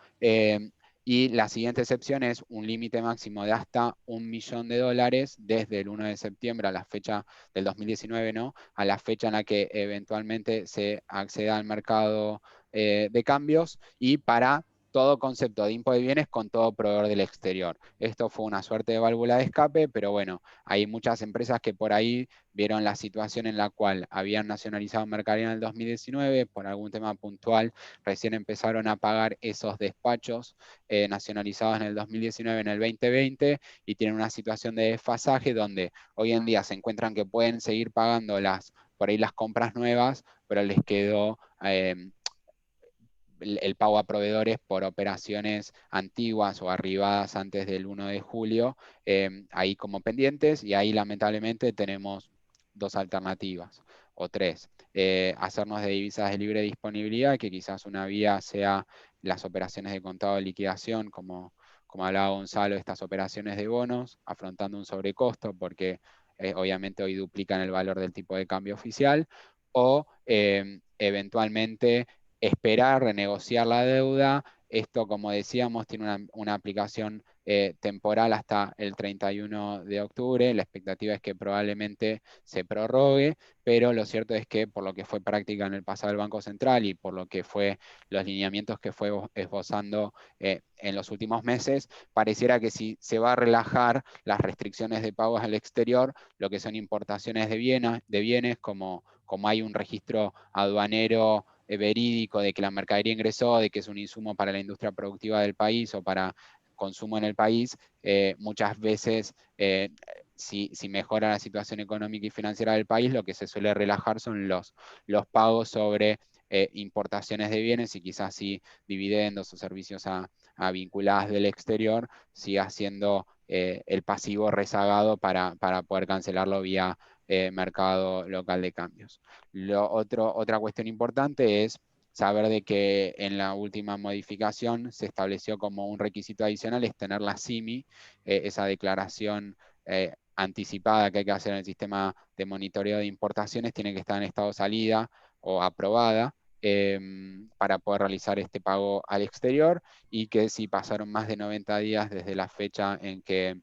Y la siguiente excepción es un límite máximo de hasta $1.000.000 desde el 1 de septiembre a la fecha del 2019, ¿no? A la fecha en la que eventualmente se acceda al mercado de cambios, y para todo concepto de impuesto de bienes con todo proveedor del exterior. Esto fue una suerte de válvula de escape, pero bueno, hay muchas empresas que por ahí vieron la situación en la cual habían nacionalizado mercadería en el 2019, por algún tema puntual, recién empezaron a pagar esos despachos nacionalizados en el 2019, en el 2020, y tienen una situación de desfasaje donde hoy en día se encuentran que pueden seguir pagando por ahí las compras nuevas, pero les quedó el pago a proveedores por operaciones antiguas o arribadas antes del 1 de julio, ahí como pendientes, y ahí lamentablemente tenemos dos alternativas, o tres. Hacernos de divisas de libre disponibilidad, que quizás una vía sea las operaciones de contado de liquidación, como hablaba Gonzalo, estas operaciones de bonos, afrontando un sobrecosto, porque obviamente hoy duplican el valor del tipo de cambio oficial, o eventualmente esperar, renegociar la deuda Esto, como decíamos, tiene una aplicación temporal hasta el 31 de octubre. La expectativa es que probablemente se prorrogue, pero lo cierto es que por lo que fue práctica en el pasado del Banco Central y por lo que fue los lineamientos que fue esbozando en los últimos meses, pareciera que si se va a relajar las restricciones de pagos al exterior, lo que son importaciones de bienes como hay un registro aduanero verídico de que la mercadería ingresó, de que es un insumo para la industria productiva del país o para consumo en el país, muchas veces si mejora la situación económica y financiera del país, lo que se suele relajar son los pagos sobre importaciones de bienes y quizás sí dividendos o servicios a vinculadas del exterior, siga siendo el pasivo rezagado para poder cancelarlo vía mercado local de cambios. Otra cuestión importante es saber de que en la última modificación se estableció como un requisito adicional es tener la CIMI, esa declaración anticipada que hay que hacer en el sistema de monitoreo de importaciones, tiene que estar en estado de salida o aprobada para poder realizar este pago al exterior, y que si pasaron más de 90 días desde la fecha en que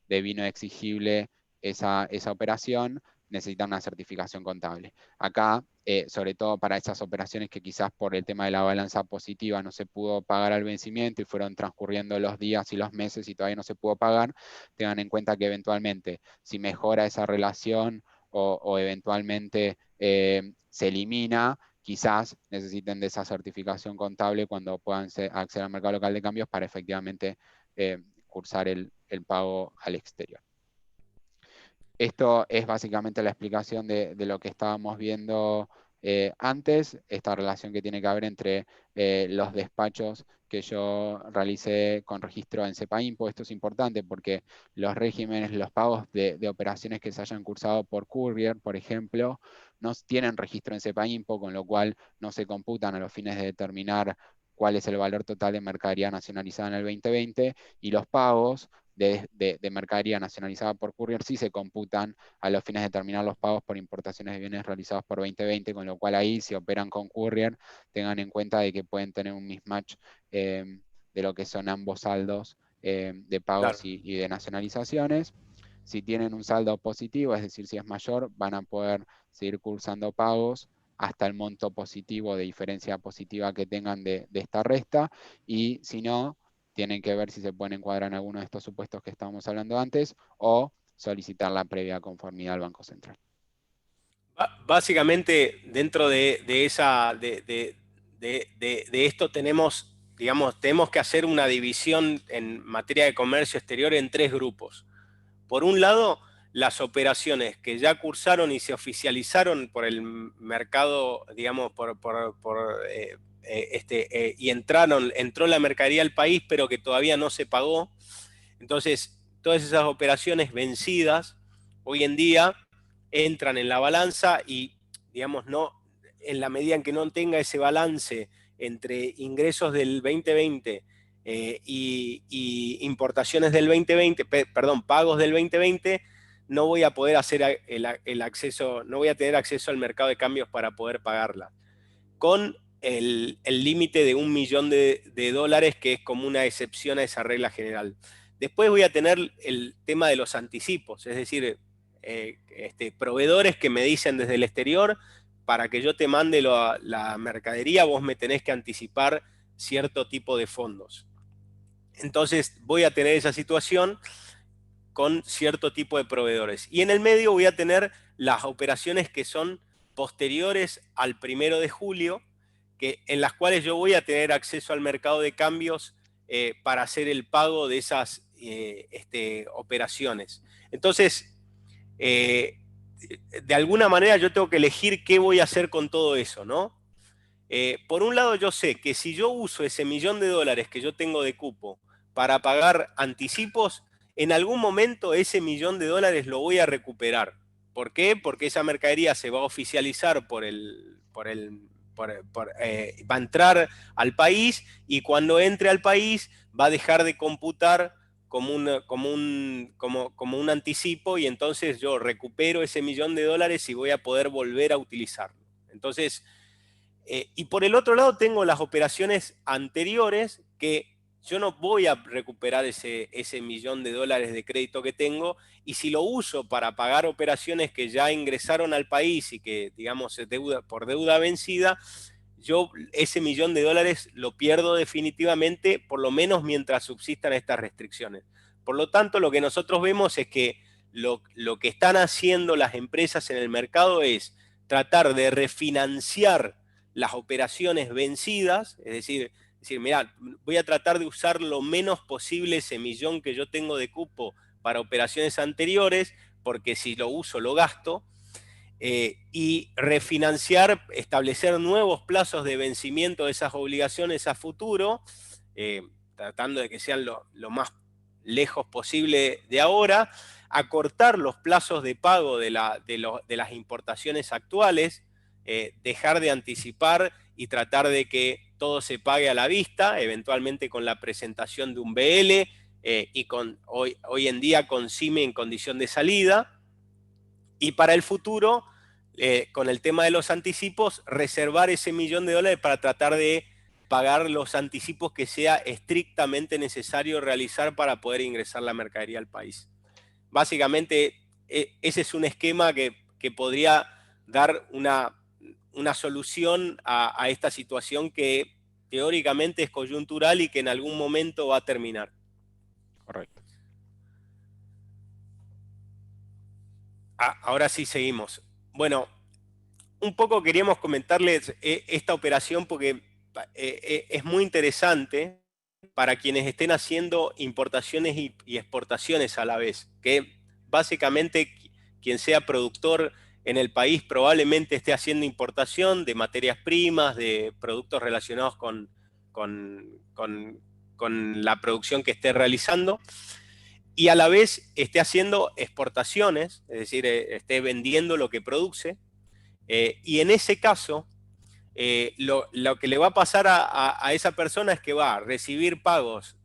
devino exigible esa operación, necesitan una certificación contable. Acá, sobre todo para esas operaciones que quizás por el tema de la balanza positiva no se pudo pagar al vencimiento y fueron transcurriendo los días y los meses y todavía no se pudo pagar, tengan en cuenta que eventualmente si mejora esa relación o eventualmente se elimina, quizás necesiten de esa certificación contable cuando puedan acceder al mercado local de cambios para efectivamente cursar el pago al exterior. Esto es básicamente la explicación de lo que estábamos viendo antes, esta relación que tiene que haber entre los despachos que yo realicé con registro en CEPAINPO. Esto es importante porque los regímenes, los pagos de operaciones que se hayan cursado por courier, por ejemplo, no tienen registro en CEPAINPO, con lo cual no se computan a los fines de determinar cuál es el valor total de mercadería nacionalizada en el 2020, y los pagos de mercadería nacionalizada por courier sí se computan a los fines de determinar los pagos por importaciones de bienes realizados por 2020, con lo cual ahí, si operan con courier, tengan en cuenta de que pueden tener un mismatch de lo que son ambos saldos de pagos Claro. y de nacionalizaciones. Si tienen un saldo positivo, es decir, si es mayor, van a poder seguir cursando pagos hasta el monto positivo de diferencia positiva que tengan de esta resta, y si no, tienen que ver si se pueden encuadrar en alguno de estos supuestos que estábamos hablando antes o solicitar la previa conformidad al Banco Central. Básicamente, dentro de esto tenemos, digamos, tenemos que hacer una división en materia de comercio exterior en tres grupos. Por un lado, las operaciones que ya cursaron y se oficializaron por el mercado, digamos, y entró la mercadería al país, pero que todavía no se pagó. Entonces, todas esas operaciones vencidas, hoy en día, entran en la balanza y, digamos, no, en la medida en que no tenga ese balance entre ingresos del 2020 y importaciones del 2020, perdón, pagos del 2020, no voy a poder hacer el acceso, no voy a tener acceso al mercado de cambios para poder pagarla. Con el límite de $1 millón de dólares, que es como una excepción a esa regla general. Después voy a tener el tema de los anticipos, es decir, proveedores que me dicen desde el exterior, para que yo te mande la mercadería, vos me tenés que anticipar cierto tipo de fondos. Entonces voy a tener esa situación con cierto tipo de proveedores. Y en el medio voy a tener las operaciones que son posteriores al 1 de julio, en las cuales yo voy a tener acceso al mercado de cambios para hacer el pago de esas operaciones. Entonces, de alguna manera yo tengo que elegir qué voy a hacer con todo eso, ¿no? Por un lado, yo sé que si yo uso ese $1 millón que yo tengo de cupo para pagar anticipos, en algún momento ese $1 millón lo voy a recuperar. ¿Por qué? Porque esa mercadería se va a oficializar va a entrar al país, y cuando entre al país va a dejar de computar como un anticipo, y entonces yo recupero ese $1 millón y voy a poder volver a utilizarlo. Entonces, y por el otro lado tengo las operaciones anteriores que yo no voy a recuperar ese $1.000.000 de crédito que tengo, y si lo uso para pagar operaciones que ya ingresaron al país y que, digamos, es por deuda vencida, yo ese $1.000.000 lo pierdo definitivamente, por lo menos mientras subsistan estas restricciones. Por lo tanto, lo que nosotros vemos es que lo que están haciendo las empresas en el mercado es tratar de refinanciar las operaciones vencidas, es decir, mira, voy a tratar de usar lo menos posible ese millón que yo tengo de cupo para operaciones anteriores, porque si lo uso lo gasto, y refinanciar, establecer nuevos plazos de vencimiento de esas obligaciones a futuro, tratando de que sean lo más lejos posible de ahora, acortar los plazos de pago de las importaciones actuales, dejar de anticipar y tratar de que todo se pague a la vista, eventualmente con la presentación de un BL, y hoy en día con CIME en condición de salida. Y para el futuro, con el tema de los anticipos, reservar ese $1.000.000 para tratar de pagar los anticipos que sea estrictamente necesario realizar para poder ingresar la mercadería al país. Básicamente, ese es un esquema que podría dar una solución a esta situación que teóricamente es coyuntural y que en algún momento va a terminar. Correcto. Ahora sí seguimos. Bueno, un poco queríamos comentarles esta operación porque es muy interesante para quienes estén haciendo importaciones y exportaciones a la vez, que básicamente quien sea productor en el país probablemente esté haciendo importación de materias primas, de productos relacionados con la producción que esté realizando, y a la vez esté haciendo exportaciones, es decir, esté vendiendo lo que produce. Y en ese caso, lo que le va a pasar a esa persona es que va a recibir pagos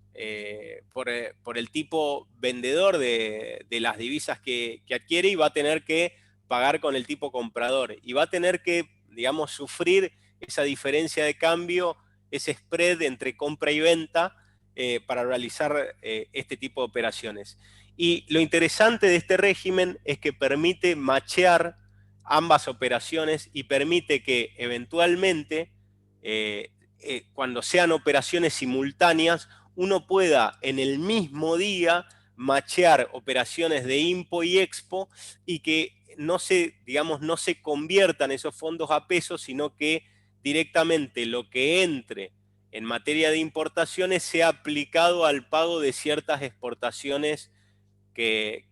por el tipo vendedor de las divisas que adquiere, y va a tener que pagar con el tipo comprador. Y va a tener que, digamos, sufrir esa diferencia de cambio, ese spread entre compra y venta, para realizar este tipo de operaciones. Y lo interesante de este régimen es que permite machear ambas operaciones y permite que eventualmente, cuando sean operaciones simultáneas, uno pueda en el mismo día machear operaciones de IMPO y EXPO, y que no se conviertan esos fondos a pesos, sino que directamente lo que entre en materia de importaciones sea aplicado al pago de ciertas exportaciones que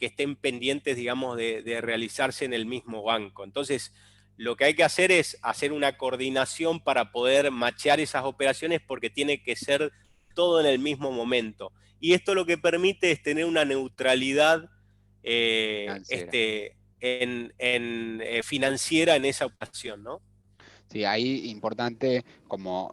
estén pendientes, digamos, de realizarse en el mismo banco. Entonces, lo que hay que hacer es hacer una coordinación para poder machear esas operaciones, porque tiene que ser todo en el mismo momento. Y esto lo que permite es tener una neutralidad financiera en esa operación, ¿no? Sí, ahí importante, como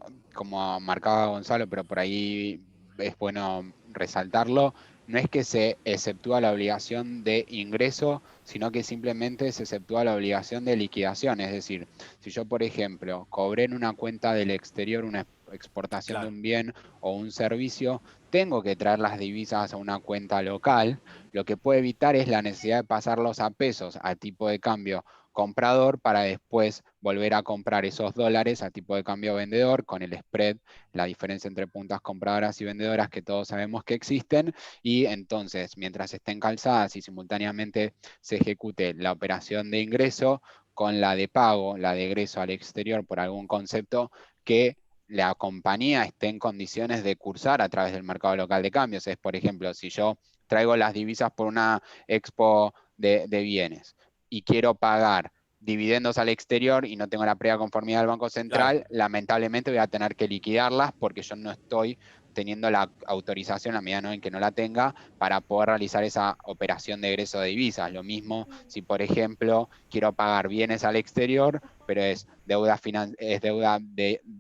marcaba Gonzalo, pero por ahí es bueno resaltarlo, no es que se exceptúa la obligación de ingreso, sino que simplemente se exceptúa la obligación de liquidación. Es decir, si yo, por ejemplo, cobré en una cuenta del exterior una exportación de un bien o un servicio, tengo que traer las divisas a una cuenta local. Lo que puede evitar es la necesidad de pasarlos a pesos, a tipo de cambio comprador, para después volver a comprar esos dólares a tipo de cambio vendedor, con el spread, la diferencia entre puntas compradoras y vendedoras que todos sabemos que existen. Y entonces, mientras estén calzadas y simultáneamente se ejecute la operación de ingreso con la de pago, la de egreso al exterior por algún concepto, que la compañía esté en condiciones de cursar a través del mercado local de cambios. Es, por ejemplo, si yo traigo las divisas por una expo de bienes y quiero pagar dividendos al exterior y no tengo la previa conformidad del Banco Central, lamentablemente voy a tener que liquidarlas, porque yo no estoy teniendo la autorización, a medida en que no la tenga, para poder realizar esa operación de egreso de divisas. Lo mismo si, por ejemplo, quiero pagar bienes al exterior, pero es deuda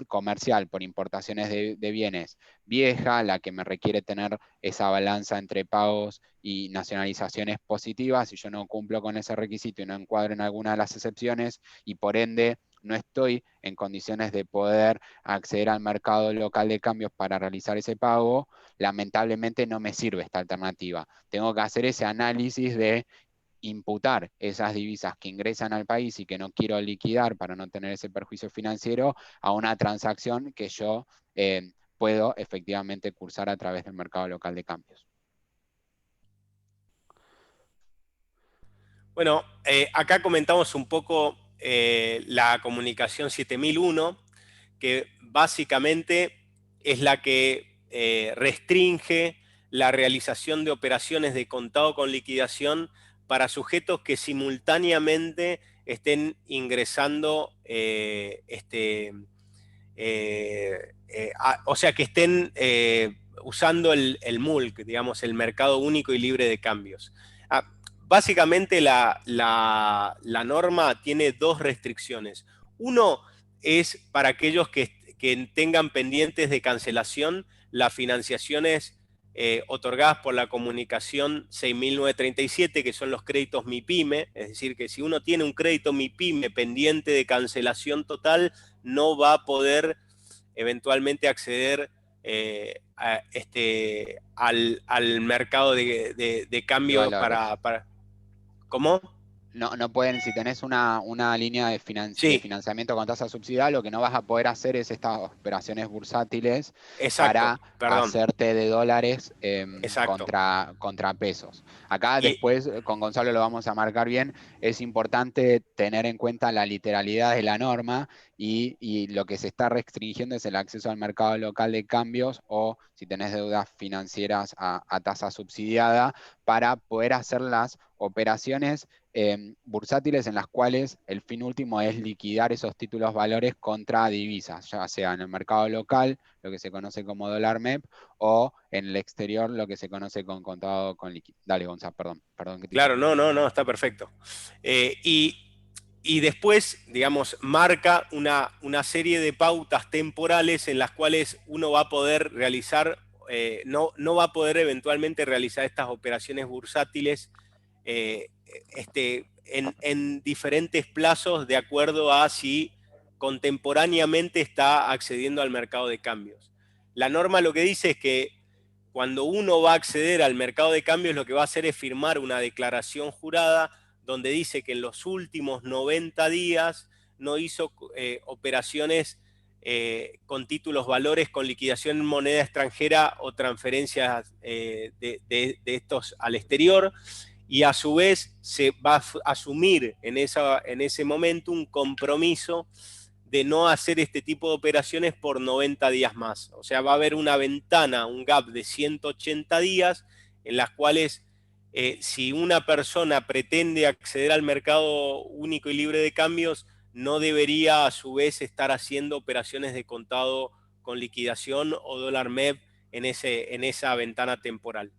comercial por importaciones de bienes vieja, la que me requiere tener esa balanza entre pagos y nacionalizaciones positivas. Si yo no cumplo con ese requisito y no encuadro en alguna de las excepciones, y por ende no estoy en condiciones de poder acceder al mercado local de cambios para realizar ese pago, lamentablemente no me sirve esta alternativa. Tengo que hacer ese análisis de imputar esas divisas que ingresan al país y que no quiero liquidar para no tener ese perjuicio financiero a una transacción que yo puedo efectivamente cursar a través del mercado local de cambios. Bueno, acá comentamos un poco la comunicación 7001, que básicamente es la que restringe la realización de operaciones de contado con liquidación para sujetos que simultáneamente estén ingresando, o sea, que estén usando el MULC, digamos, el mercado único y libre de cambios. Básicamente la norma tiene dos restricciones. Uno es para aquellos que tengan pendientes de cancelación las financiaciones otorgadas por la comunicación 6.937, que son los créditos MIPYME, es decir, que si uno tiene un crédito MIPYME pendiente de cancelación total, no va a poder eventualmente acceder al mercado de cambio para... ¿Cómo? No pueden, si tenés una línea de Sí, financiamiento con tasa subsidiada, lo que no vas a poder hacer es estas operaciones bursátiles exacto, para perdón, hacerte de dólares exacto. contra pesos. Acá Y, después, con Gonzalo lo vamos a marcar bien, es importante tener en cuenta la literalidad de la norma y lo que se está restringiendo es el acceso al mercado local de cambios o si tenés deudas financieras a tasa subsidiada para poder hacer las operaciones bursátiles en las cuales el fin último es liquidar esos títulos valores contra divisas, ya sea en el mercado local, lo que se conoce como dólar MEP, o en el exterior, lo que se conoce con contado con liquidez. Dale, Gonzalo, perdón que te claro, interrumpí. no, está perfecto. Y después, digamos, marca una serie de pautas temporales en las cuales uno va a poder realizar, no va a poder eventualmente realizar estas operaciones bursátiles en diferentes plazos de acuerdo a si contemporáneamente está accediendo al mercado de cambios. La norma lo que dice es que cuando uno va a acceder al mercado de cambios, lo que va a hacer es firmar una declaración jurada donde dice que en los últimos 90 días no hizo operaciones con títulos valores con liquidación en moneda extranjera o transferencias de estos al exterior, y a su vez se va a asumir en ese momento un compromiso de no hacer este tipo de operaciones por 90 días más. O sea, va a haber una ventana, un gap de 180 días en las cuales si una persona pretende acceder al mercado único y libre de cambios, no debería a su vez estar haciendo operaciones de contado con liquidación o dólar MEP en esa ventana temporal.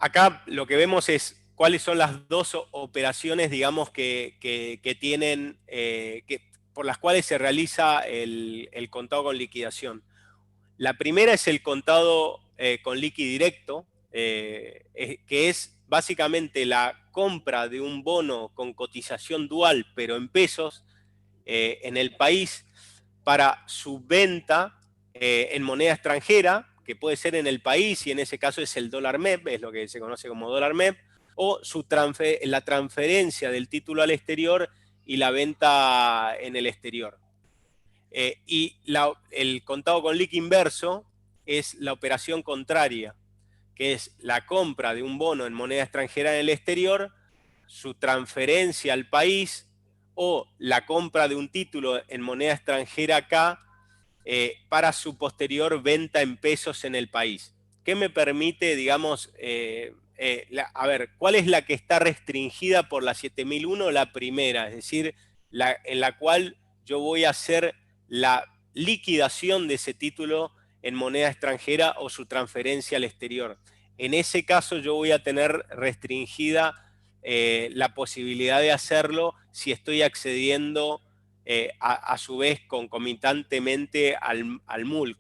Acá lo que vemos es cuáles son las dos operaciones, digamos, que tienen, por las cuales se realiza el contado con liquidación. La primera es el contado con liqui directo, que es básicamente la compra de un bono con cotización dual, pero en pesos, en el país, para su venta en moneda extranjera, que puede ser en el país, y en ese caso es el dólar MEP, es lo que se conoce como dólar MEP, o la transferencia del título al exterior y la venta en el exterior. El contado con liqui inverso es la operación contraria, que es la compra de un bono en moneda extranjera en el exterior, su transferencia al país o la compra de un título en moneda extranjera acá para su posterior venta en pesos en el país. ¿Qué me permite, digamos, a ver, cuál es la que está restringida por la 7001? La primera, es decir, en la cual yo voy a hacer la liquidación de ese título en moneda extranjera o su transferencia al exterior. En ese caso yo voy a tener restringida la posibilidad de hacerlo si estoy accediendo a su vez concomitantemente al MULC.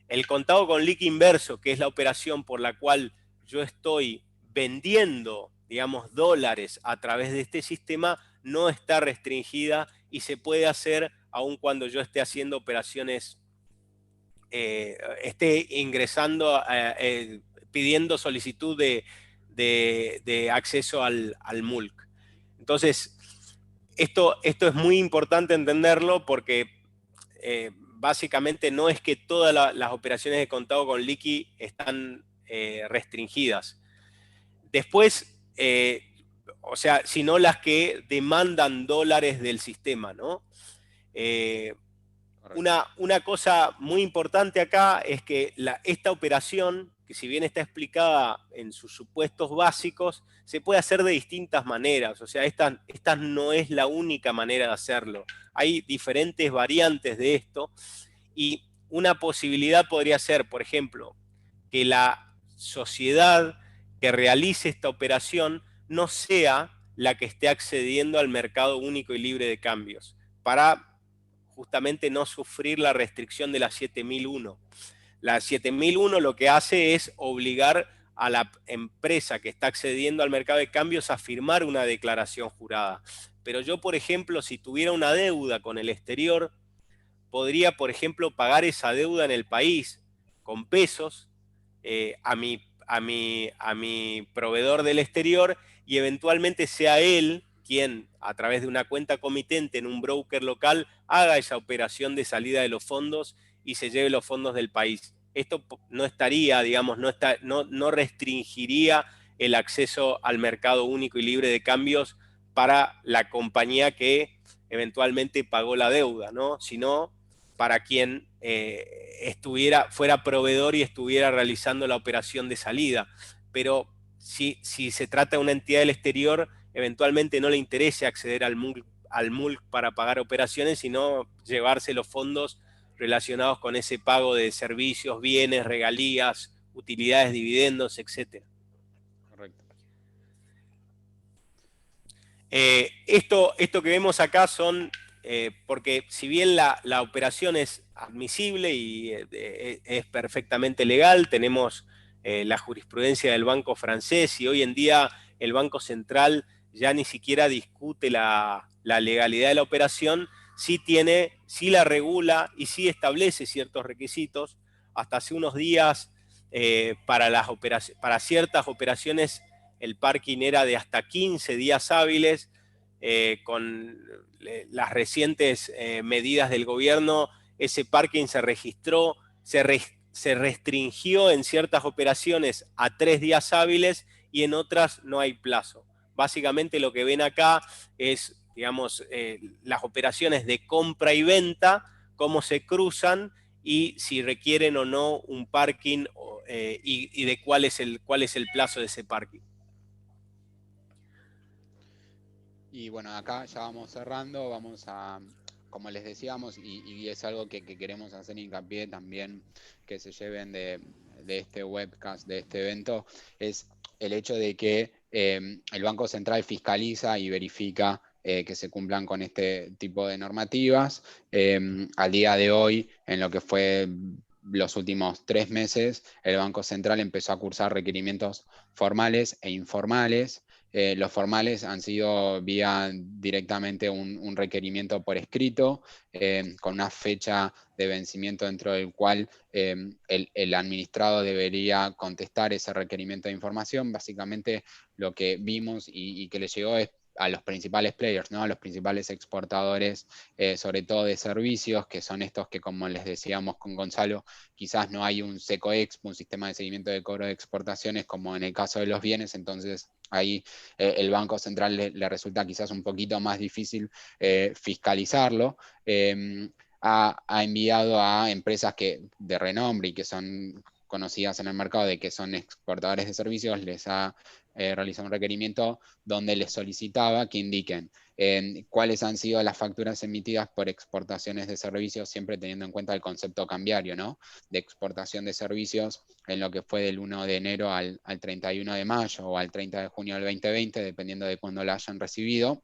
El contado con liqui inverso, que es la operación por la cual yo estoy vendiendo, digamos, dólares a través de este sistema, no está restringida y se puede hacer aun cuando yo esté haciendo operaciones, esté ingresando, pidiendo solicitud de acceso al MULC. Entonces, esto es muy importante entenderlo porque básicamente no es que todas las operaciones de contado con liqui están restringidas. Después, o sea, sino las que demandan dólares del sistema, ¿no? Una cosa muy importante acá es que esta operación, que si bien está explicada en sus supuestos básicos, se puede hacer de distintas maneras. O sea, esta no es la única manera de hacerlo. Hay diferentes variantes de esto y una posibilidad podría ser, por ejemplo, que la sociedad que realice esta operación no sea la que esté accediendo al mercado único y libre de cambios, para justamente no sufrir la restricción de la 7001. La 7001 lo que hace es obligar a la empresa que está accediendo al mercado de cambios a firmar una declaración jurada. Pero yo, por ejemplo, si tuviera una deuda con el exterior, podría, por ejemplo, pagar esa deuda en el país con pesos a mi proveedor del exterior y eventualmente sea él quien, a través de una cuenta comitente en un broker local, haga esa operación de salida de los fondos y se lleve los fondos del país. Esto no estaría, digamos, no restringiría el acceso al mercado único y libre de cambios para la compañía que eventualmente pagó la deuda, ¿no? Sino para quien fuera proveedor y estuviera realizando la operación de salida. Pero si se trata de una entidad del exterior, eventualmente no le interese acceder al MULC para pagar operaciones, sino llevarse los fondos relacionados con ese pago de servicios, bienes, regalías, utilidades, dividendos, etc. Correcto. Esto que vemos acá son, porque si bien la operación es admisible y es perfectamente legal, tenemos la jurisprudencia del Banco francés y hoy en día el Banco Central ya ni siquiera discute la legalidad de la operación, sí la regula y sí establece ciertos requisitos. Hasta hace unos días, para ciertas operaciones, el parking era de hasta 15 días hábiles. Con las recientes medidas del gobierno, ese parking se registró, se restringió en ciertas operaciones a 3 días hábiles y en otras no hay plazo. Básicamente lo que ven acá es, digamos, las operaciones de compra y venta, cómo se cruzan y si requieren o no un parking y de cuál es el plazo de ese parking. Y bueno, acá ya vamos cerrando, vamos a, como les decíamos, y es algo que queremos hacer hincapié también, que se lleven de este webcast, de este evento, es el hecho de que el Banco Central fiscaliza y verifica que se cumplan con este tipo de normativas. Al día de hoy, en lo que fue los últimos 3 meses, el Banco Central empezó a cursar requerimientos formales e informales. Los formales han sido vía directamente un requerimiento por escrito, con una fecha de vencimiento dentro del cual el administrado debería contestar ese requerimiento de información. Básicamente lo que vimos y que le llegó es a los principales players, ¿no? A los principales exportadores, sobre todo de servicios, que son estos que, como les decíamos con Gonzalo, quizás no hay un SECOEXP, un sistema de seguimiento de cobro de exportaciones, como en el caso de los bienes. Entonces ahí el Banco Central le resulta quizás un poquito más difícil fiscalizarlo. Ha enviado a empresas de renombre y que son conocidas en el mercado de que son exportadores de servicios, les ha realizado un requerimiento donde les solicitaba que indiquen cuáles han sido las facturas emitidas por exportaciones de servicios, siempre teniendo en cuenta el concepto cambiario, ¿no? De exportación de servicios en lo que fue del 1 de enero al 31 de mayo o al 30 de junio del 2020, dependiendo de cuándo la hayan recibido.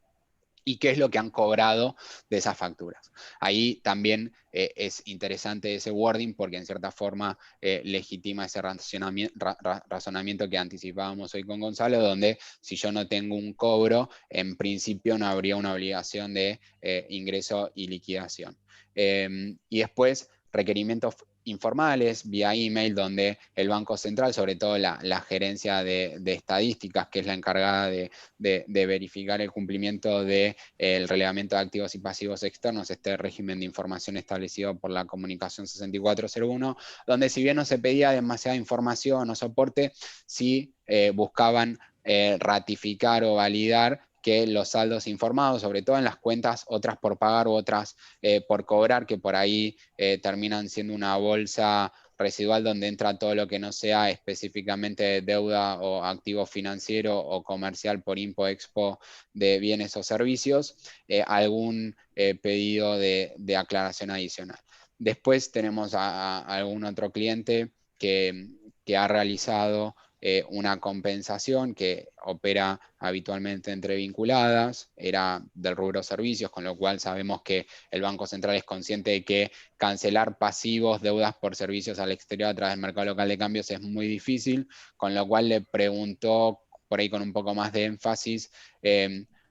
y qué es lo que han cobrado de esas facturas. Ahí también es interesante ese wording porque en cierta forma legitima ese razonamiento que anticipábamos hoy con Gonzalo, donde si yo no tengo un cobro, en principio no habría una obligación de ingreso y liquidación. Y después, requerimientos informales vía email, donde el Banco Central, sobre todo la gerencia de estadísticas, que es la encargada de verificar el cumplimiento del relevamiento de activos y pasivos externos, este régimen de información establecido por la Comunicación 6401, donde si bien no se pedía demasiada información o soporte, sí buscaban ratificar o validar que los saldos informados, sobre todo en las cuentas, otras por pagar u otras por cobrar, que por ahí terminan siendo una bolsa residual donde entra todo lo que no sea específicamente deuda o activo financiero o comercial por impo-expo de bienes o servicios, algún pedido de aclaración adicional. Después tenemos a algún otro cliente que ha realizado una compensación que opera habitualmente entre vinculadas, era del rubro servicios, con lo cual sabemos que el Banco Central es consciente de que cancelar pasivos, deudas por servicios al exterior a través del mercado local de cambios es muy difícil, con lo cual le preguntó, por ahí con un poco más de énfasis,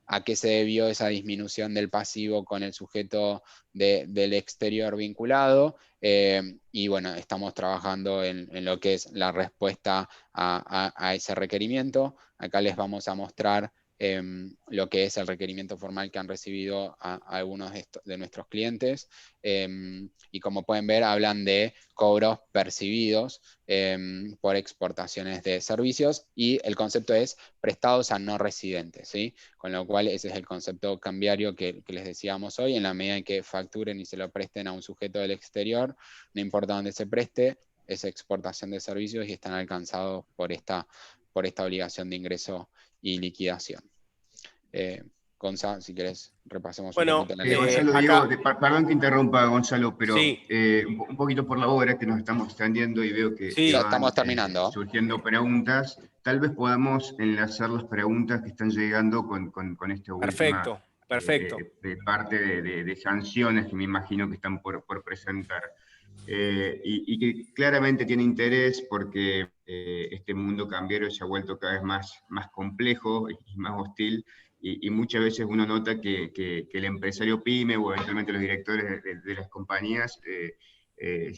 a qué se debió esa disminución del pasivo con el sujeto del exterior vinculado. Y bueno, estamos trabajando en lo que es la respuesta a ese requerimiento. Acá les vamos a mostrar lo que es el requerimiento formal que han recibido a algunos de nuestros clientes. Y como pueden ver, hablan de cobros percibidos por exportaciones de servicios, y el concepto es prestados a no residentes, ¿sí? Con lo cual ese es el concepto cambiario que les decíamos hoy. En la medida en que facturen y se lo presten a un sujeto del exterior, no importa dónde se preste, es exportación de servicios y están alcanzados por esta obligación de ingreso y liquidación. Gonza, si querés, repasemos un poquito la ley. Gonzalo, acá... Diego, perdón que interrumpa, Gonzalo, pero sí. un poquito por la hora que nos estamos extendiendo y veo que Sí. van Estamos terminando. surgiendo preguntas. Tal vez podamos enlazar las preguntas que están llegando con esta última Perfecto. De parte de sanciones que me imagino que están por presentar. Y que claramente tiene interés porque este mundo cambiario se ha vuelto cada vez más complejo y más hostil, y muchas veces uno nota que el empresario pyme o eventualmente los directores de las compañías,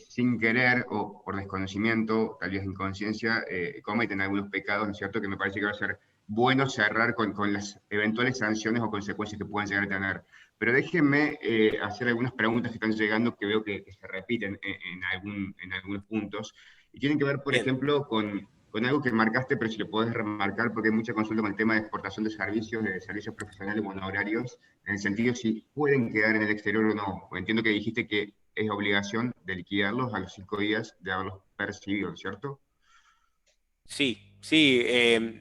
sin querer o por desconocimiento, tal vez inconsciencia, cometen algunos pecados, ¿no es cierto?, que me parece que va a ser bueno cerrar con las eventuales sanciones o consecuencias que puedan llegar a tener. Pero déjenme hacer algunas preguntas que están llegando, que veo que se repiten en algunos puntos, y tienen que ver, por ejemplo, con algo que marcaste, pero si lo podés remarcar, porque hay mucha consulta con el tema de exportación de servicios profesionales o honorarios, en el sentido si pueden quedar en el exterior o no. Entiendo que dijiste que es obligación de liquidarlos a los 5 días de haberlos percibido, ¿cierto? Sí. En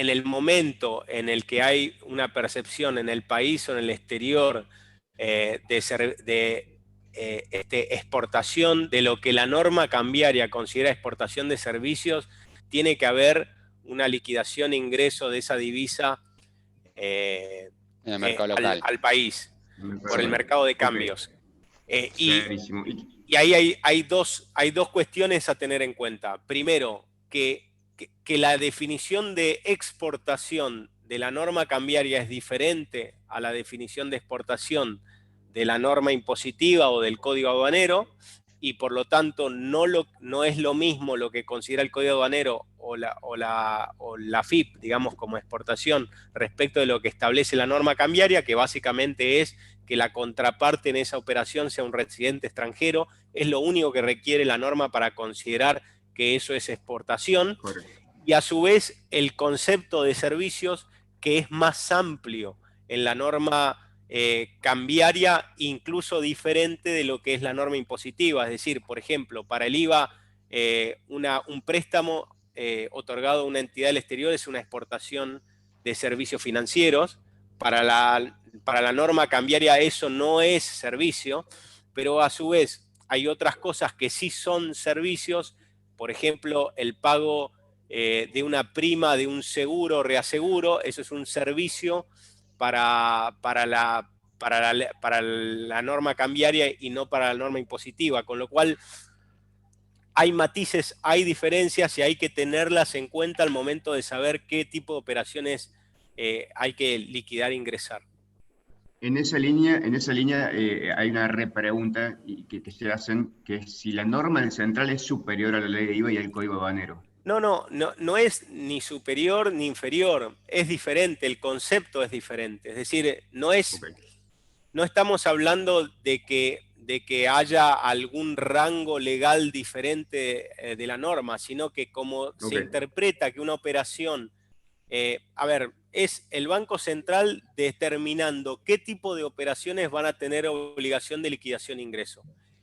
el momento en el que hay una percepción en el país o en el exterior de exportación de lo que la norma cambiaria considera exportación de servicios, tiene que haber una liquidación e ingreso de esa divisa En el mercado local. al país por el mercado de cambios. Clarísimo. Y ahí hay dos cuestiones a tener en cuenta. Primero, que la definición de exportación de la norma cambiaria es diferente a la definición de exportación de la norma impositiva o del Código Aduanero, y por lo tanto no es lo mismo lo que considera el Código Aduanero o la FIP, digamos, como exportación respecto de lo que establece la norma cambiaria, que básicamente es que la contraparte en esa operación sea un residente extranjero. Es lo único que requiere la norma para considerar que eso es exportación. Correcto. Y a su vez el concepto de servicios, que es más amplio en la norma cambiaria, incluso diferente de lo que es la norma impositiva. Es decir, por ejemplo, para el IVA, un préstamo otorgado a una entidad del exterior es una exportación de servicios financieros. Para la norma cambiaria eso no es servicio, pero a su vez hay otras cosas que sí son servicios. Por ejemplo, el pago de una prima de un seguro o reaseguro, eso es un servicio para la norma cambiaria y no para la norma impositiva, con lo cual hay matices, hay diferencias y hay que tenerlas en cuenta al momento de saber qué tipo de operaciones hay que liquidar e ingresar. En esa línea hay una repregunta que se hacen, que es si la norma del central es superior a la ley de IVA y al código aduanero. No es ni superior ni inferior, es diferente, el concepto es diferente. Es decir, no estamos hablando de que haya algún rango legal diferente de la norma, sino que como se interpreta que una operación, es el Banco Central determinando qué tipo de operaciones van a tener obligación de liquidación e ingreso.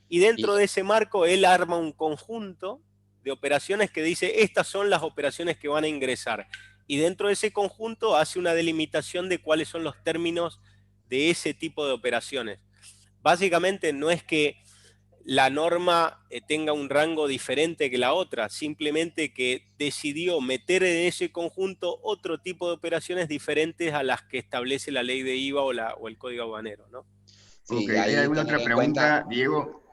Y dentro de ese marco, él arma un conjunto de operaciones que dice, estas son las operaciones que van a ingresar. Y dentro de ese conjunto hace una delimitación de cuáles son los términos de ese tipo de operaciones. Básicamente no es que la norma tenga un rango diferente que la otra, simplemente que decidió meter en ese conjunto otro tipo de operaciones diferentes a las que establece la ley de IVA o el código aduanero, ¿no? Sí, ¿Hay alguna otra pregunta, Diego?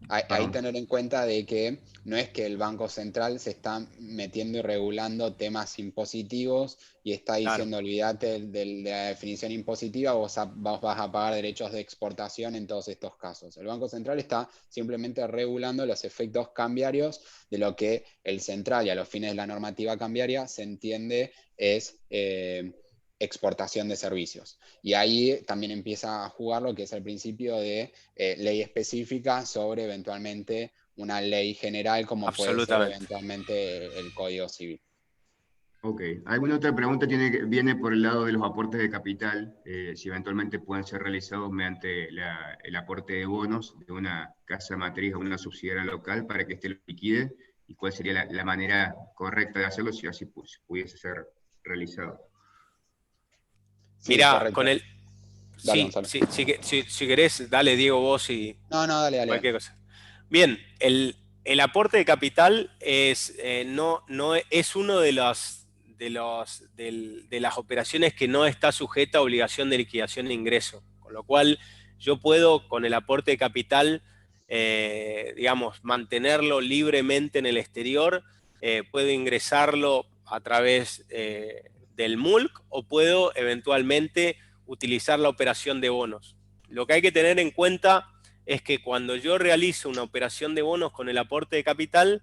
Ahí tener en cuenta de que no es que el Banco Central se está metiendo y regulando temas impositivos y está diciendo, olvídate de la definición impositiva, vos vas a pagar derechos de exportación en todos estos casos. El Banco Central está simplemente regulando los efectos cambiarios de lo que el central y a los fines de la normativa cambiaria se entiende es exportación de servicios. Y ahí también empieza a jugar lo que es el principio de ley específica sobre eventualmente una ley general como puede ser eventualmente el Código Civil. Ok. ¿Alguna otra pregunta viene por el lado de los aportes de capital? Si eventualmente pueden ser realizados mediante el aporte de bonos de una casa matriz o una subsidiaria local para que éste lo liquide, y cuál sería la manera correcta de hacerlo si así pudiese ser realizado. Sí, mira, con el... Dale, si querés, dale Diego vos y... No, dale. Cualquier cosa. Bien, el aporte de capital no es uno de las operaciones que no está sujeta a obligación de liquidación de ingreso. Con lo cual, yo puedo, con el aporte de capital, digamos, mantenerlo libremente en el exterior, puedo ingresarlo a través del MULC o puedo eventualmente utilizar la operación de bonos. Lo que hay que tener en cuenta es que cuando yo realizo una operación de bonos con el aporte de capital,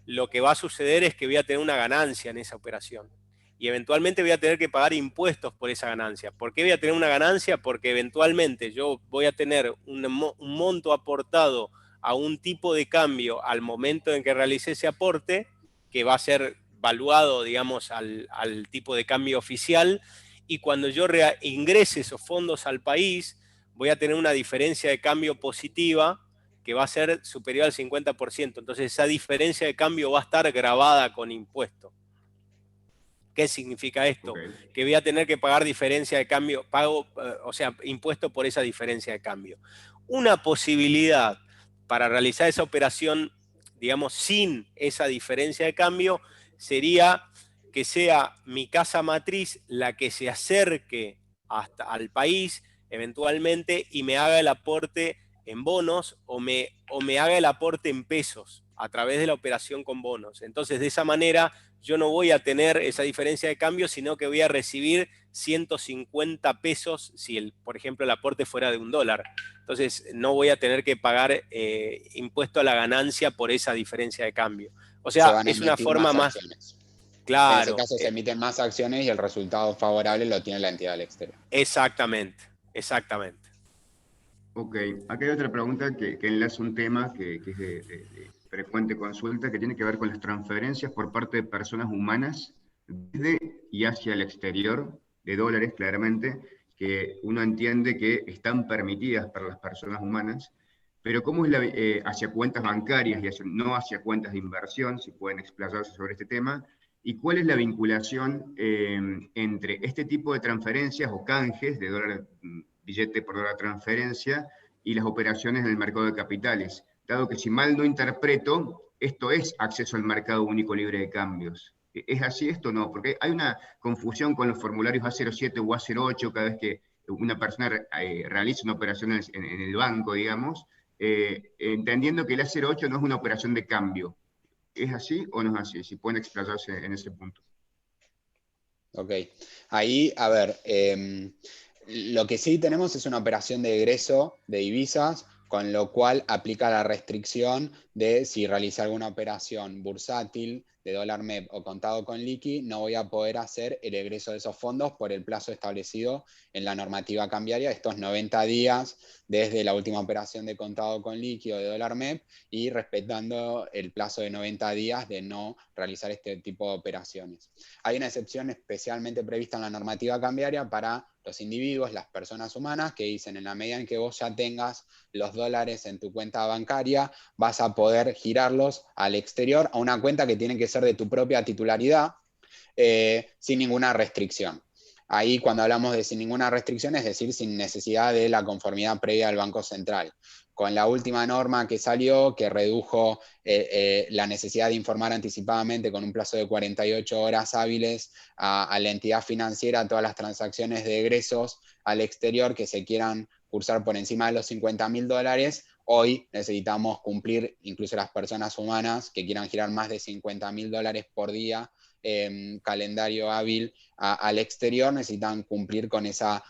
lo que va a suceder es que voy a tener una ganancia en esa operación. Y eventualmente voy a tener que pagar impuestos por esa ganancia. ¿Por qué voy a tener una ganancia? Porque eventualmente yo voy a tener un monto aportado a un tipo de cambio al momento en que realicé ese aporte, que va a ser valuado, digamos, al tipo de cambio oficial, y cuando yo ingrese esos fondos al país, voy a tener una diferencia de cambio positiva que va a ser superior al 50%. Entonces esa diferencia de cambio va a estar grabada con impuesto. ¿Qué significa esto? Que voy a tener que pagar diferencia de cambio, impuesto por esa diferencia de cambio. Una posibilidad para realizar esa operación, digamos, sin esa diferencia de cambio, sería que sea mi casa matriz la que se acerque al país eventualmente y me haga el aporte en bonos o me haga el aporte en pesos a través de la operación con bonos. Entonces, de esa manera, yo no voy a tener esa diferencia de cambio, sino que voy a recibir 150 pesos si, por ejemplo, el aporte fuera de $1. Entonces, no voy a tener que pagar impuesto a la ganancia por esa diferencia de cambio. O sea, es una forma más... Claro. En ese caso se emiten más acciones y el resultado favorable lo tiene la entidad del exterior. Exactamente. Ok, acá hay otra pregunta que enlaza un tema que es de frecuente consulta, que tiene que ver con las transferencias por parte de personas humanas desde y hacia el exterior, de dólares claramente, que uno entiende que están permitidas para las personas humanas, pero ¿cómo es hacia cuentas bancarias y no hacia cuentas de inversión? Si pueden explayarse sobre este tema. ¿Y cuál es la vinculación entre este tipo de transferencias o canjes de dólar, billete por dólar transferencia, y las operaciones en el mercado de capitales? Dado que, si mal no interpreto, esto es acceso al mercado único libre de cambios. ¿Es así esto o no? Porque hay una confusión con los formularios A07 o A08 cada vez que una persona realiza una operación en el banco, digamos, entendiendo que el A08 no es una operación de cambio. ¿Es así o no es así? Si pueden explayarse en ese punto. Ok, ahí, a ver, lo que sí tenemos es una operación de egreso de divisas, con lo cual aplica la restricción de si realiza alguna operación bursátil de dólar MEP o contado con liqui, no voy a poder hacer el egreso de esos fondos por el plazo establecido en la normativa cambiaria, estos 90 días desde la última operación de contado con liqui o de dólar MEP, y respetando el plazo de 90 días de no realizar este tipo de operaciones. Hay una excepción especialmente prevista en la normativa cambiaria para los individuos, las personas humanas, que dicen en la medida en que vos ya tengas los dólares en tu cuenta bancaria, vas a poder girarlos al exterior a una cuenta que tiene que ser de tu propia titularidad, sin ninguna restricción. Ahí cuando hablamos de sin ninguna restricción, es decir, sin necesidad de la conformidad previa del Banco Central. Con la última norma que salió, que redujo la necesidad de informar anticipadamente con un plazo de 48 horas hábiles a la entidad financiera todas las transacciones de egresos al exterior que se quieran cursar por encima de los $50.000, hoy necesitamos cumplir, incluso las personas humanas que quieran girar más de $50.000 por día, calendario hábil al exterior, necesitan cumplir con esa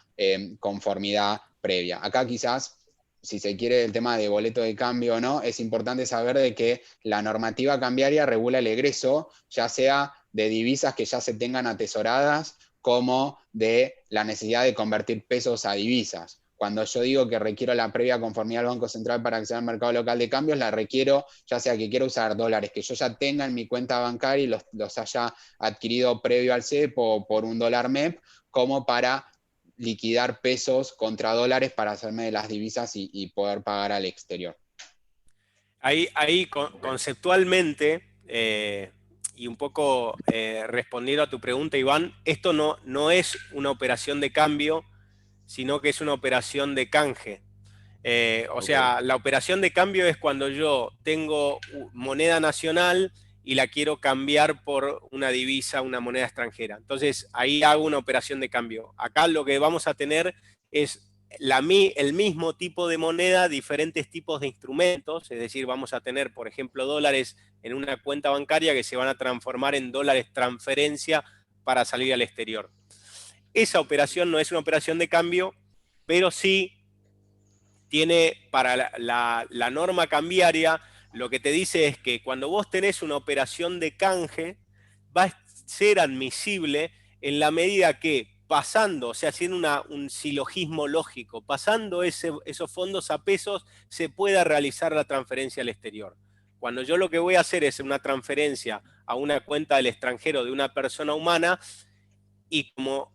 conformidad previa. Acá quizás, si se quiere el tema de boleto de cambio o no, es importante saber de que la normativa cambiaria regula el egreso, ya sea de divisas que ya se tengan atesoradas, como de la necesidad de convertir pesos a divisas. Cuando yo digo que requiero la previa conformidad al Banco Central para acceder al mercado local de cambios, la requiero ya sea que quiero usar dólares que yo ya tenga en mi cuenta bancaria y los haya adquirido previo al CEP o por un dólar MEP, como para liquidar pesos contra dólares para hacerme de las divisas y poder pagar al exterior. Ahí conceptualmente, y un poco respondiendo a tu pregunta, Iván, esto no es una operación de cambio, sino que es una operación de canje. O sea, la operación de cambio es cuando yo tengo moneda nacional y la quiero cambiar por una divisa, una moneda extranjera. Entonces, ahí hago una operación de cambio. Acá lo que vamos a tener es el mismo tipo de moneda, diferentes tipos de instrumentos, es decir, vamos a tener, por ejemplo, dólares en una cuenta bancaria que se van a transformar en dólares transferencia para salir al exterior. Esa operación no es una operación de cambio, pero sí tiene para la norma cambiaria, lo que te dice es que cuando vos tenés una operación de canje, va a ser admisible en la medida que pasando, o sea, haciendo un silogismo lógico, pasando esos fondos a pesos, se pueda realizar la transferencia al exterior. Cuando yo lo que voy a hacer es una transferencia a una cuenta del extranjero de una persona humana, y como,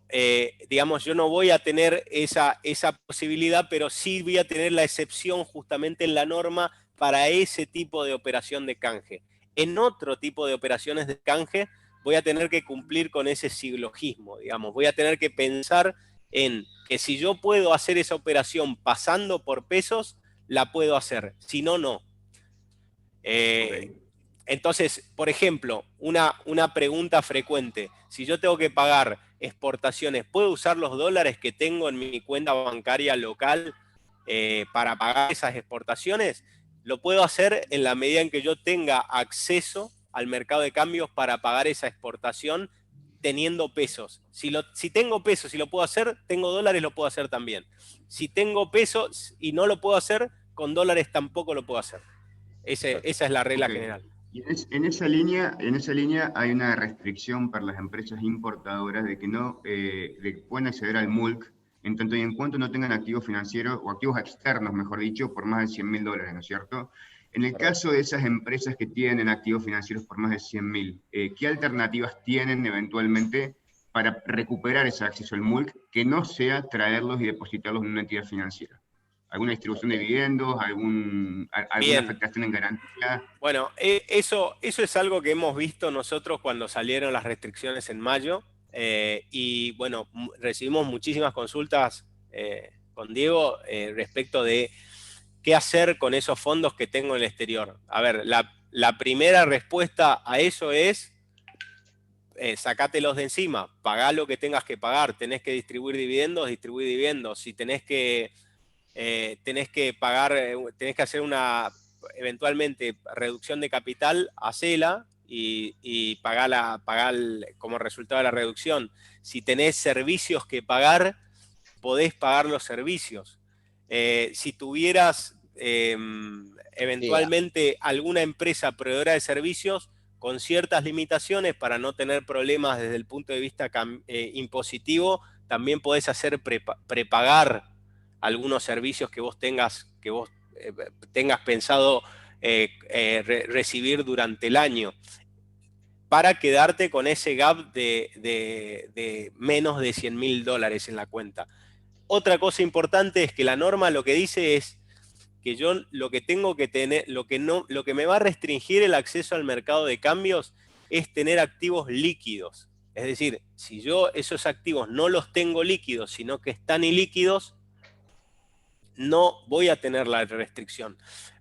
digamos, yo no voy a tener esa posibilidad, pero sí voy a tener la excepción justamente en la norma para ese tipo de operación de canje. En otro tipo de operaciones de canje voy a tener que cumplir con ese silogismo, digamos. Voy a tener que pensar en que si yo puedo hacer esa operación pasando por pesos, la puedo hacer. Si no, no. Entonces, por ejemplo, una pregunta frecuente. Si yo tengo que pagar exportaciones, ¿puedo usar los dólares que tengo en mi cuenta bancaria local para pagar esas exportaciones? Lo puedo hacer en la medida en que yo tenga acceso al mercado de cambios para pagar esa exportación teniendo pesos. Si tengo pesos y lo puedo hacer, tengo dólares, lo puedo hacer también. Si tengo pesos y no lo puedo hacer, con dólares tampoco lo puedo hacer. Esa es la regla general. Y en esa línea hay una restricción para las empresas importadoras de que no de que pueden acceder al MULC en tanto y en cuanto no tengan activos financieros o activos externos, mejor dicho, por más de $100.000, ¿no es cierto? En el caso de esas empresas que tienen activos financieros por más de 100.000, ¿qué alternativas tienen eventualmente para recuperar ese acceso al MULC que no sea traerlos y depositarlos en una entidad financiera? ¿Alguna distribución de dividendos? ¿Alguna afectación en garantía? Bueno, eso es algo que hemos visto nosotros cuando salieron las restricciones en mayo. Y bueno, recibimos muchísimas consultas con Diego respecto de qué hacer con esos fondos que tengo en el exterior. A ver, la primera respuesta a eso es sacátelos de encima, pagá lo que tengas que pagar, tenés que distribuir dividendos, si tenés que pagar, tenés que hacer una, eventualmente, reducción de capital, hacela y pagá como resultado de la reducción. Si tenés servicios que pagar, podés pagar los servicios. Si tuvieras eventualmente alguna empresa proveedora de servicios con ciertas limitaciones para no tener problemas desde el punto de vista impositivo, también podés hacer prepagar algunos servicios que vos tengas pensado recibir durante el año, para quedarte con ese gap de menos de $100.000 en la cuenta. Otra cosa importante es que la norma lo que dice es que yo lo que tengo que tener, lo que me va a restringir el acceso al mercado de cambios es tener activos líquidos. Es decir, si yo esos activos no los tengo líquidos, sino que están ilíquidos, no voy a tener la restricción.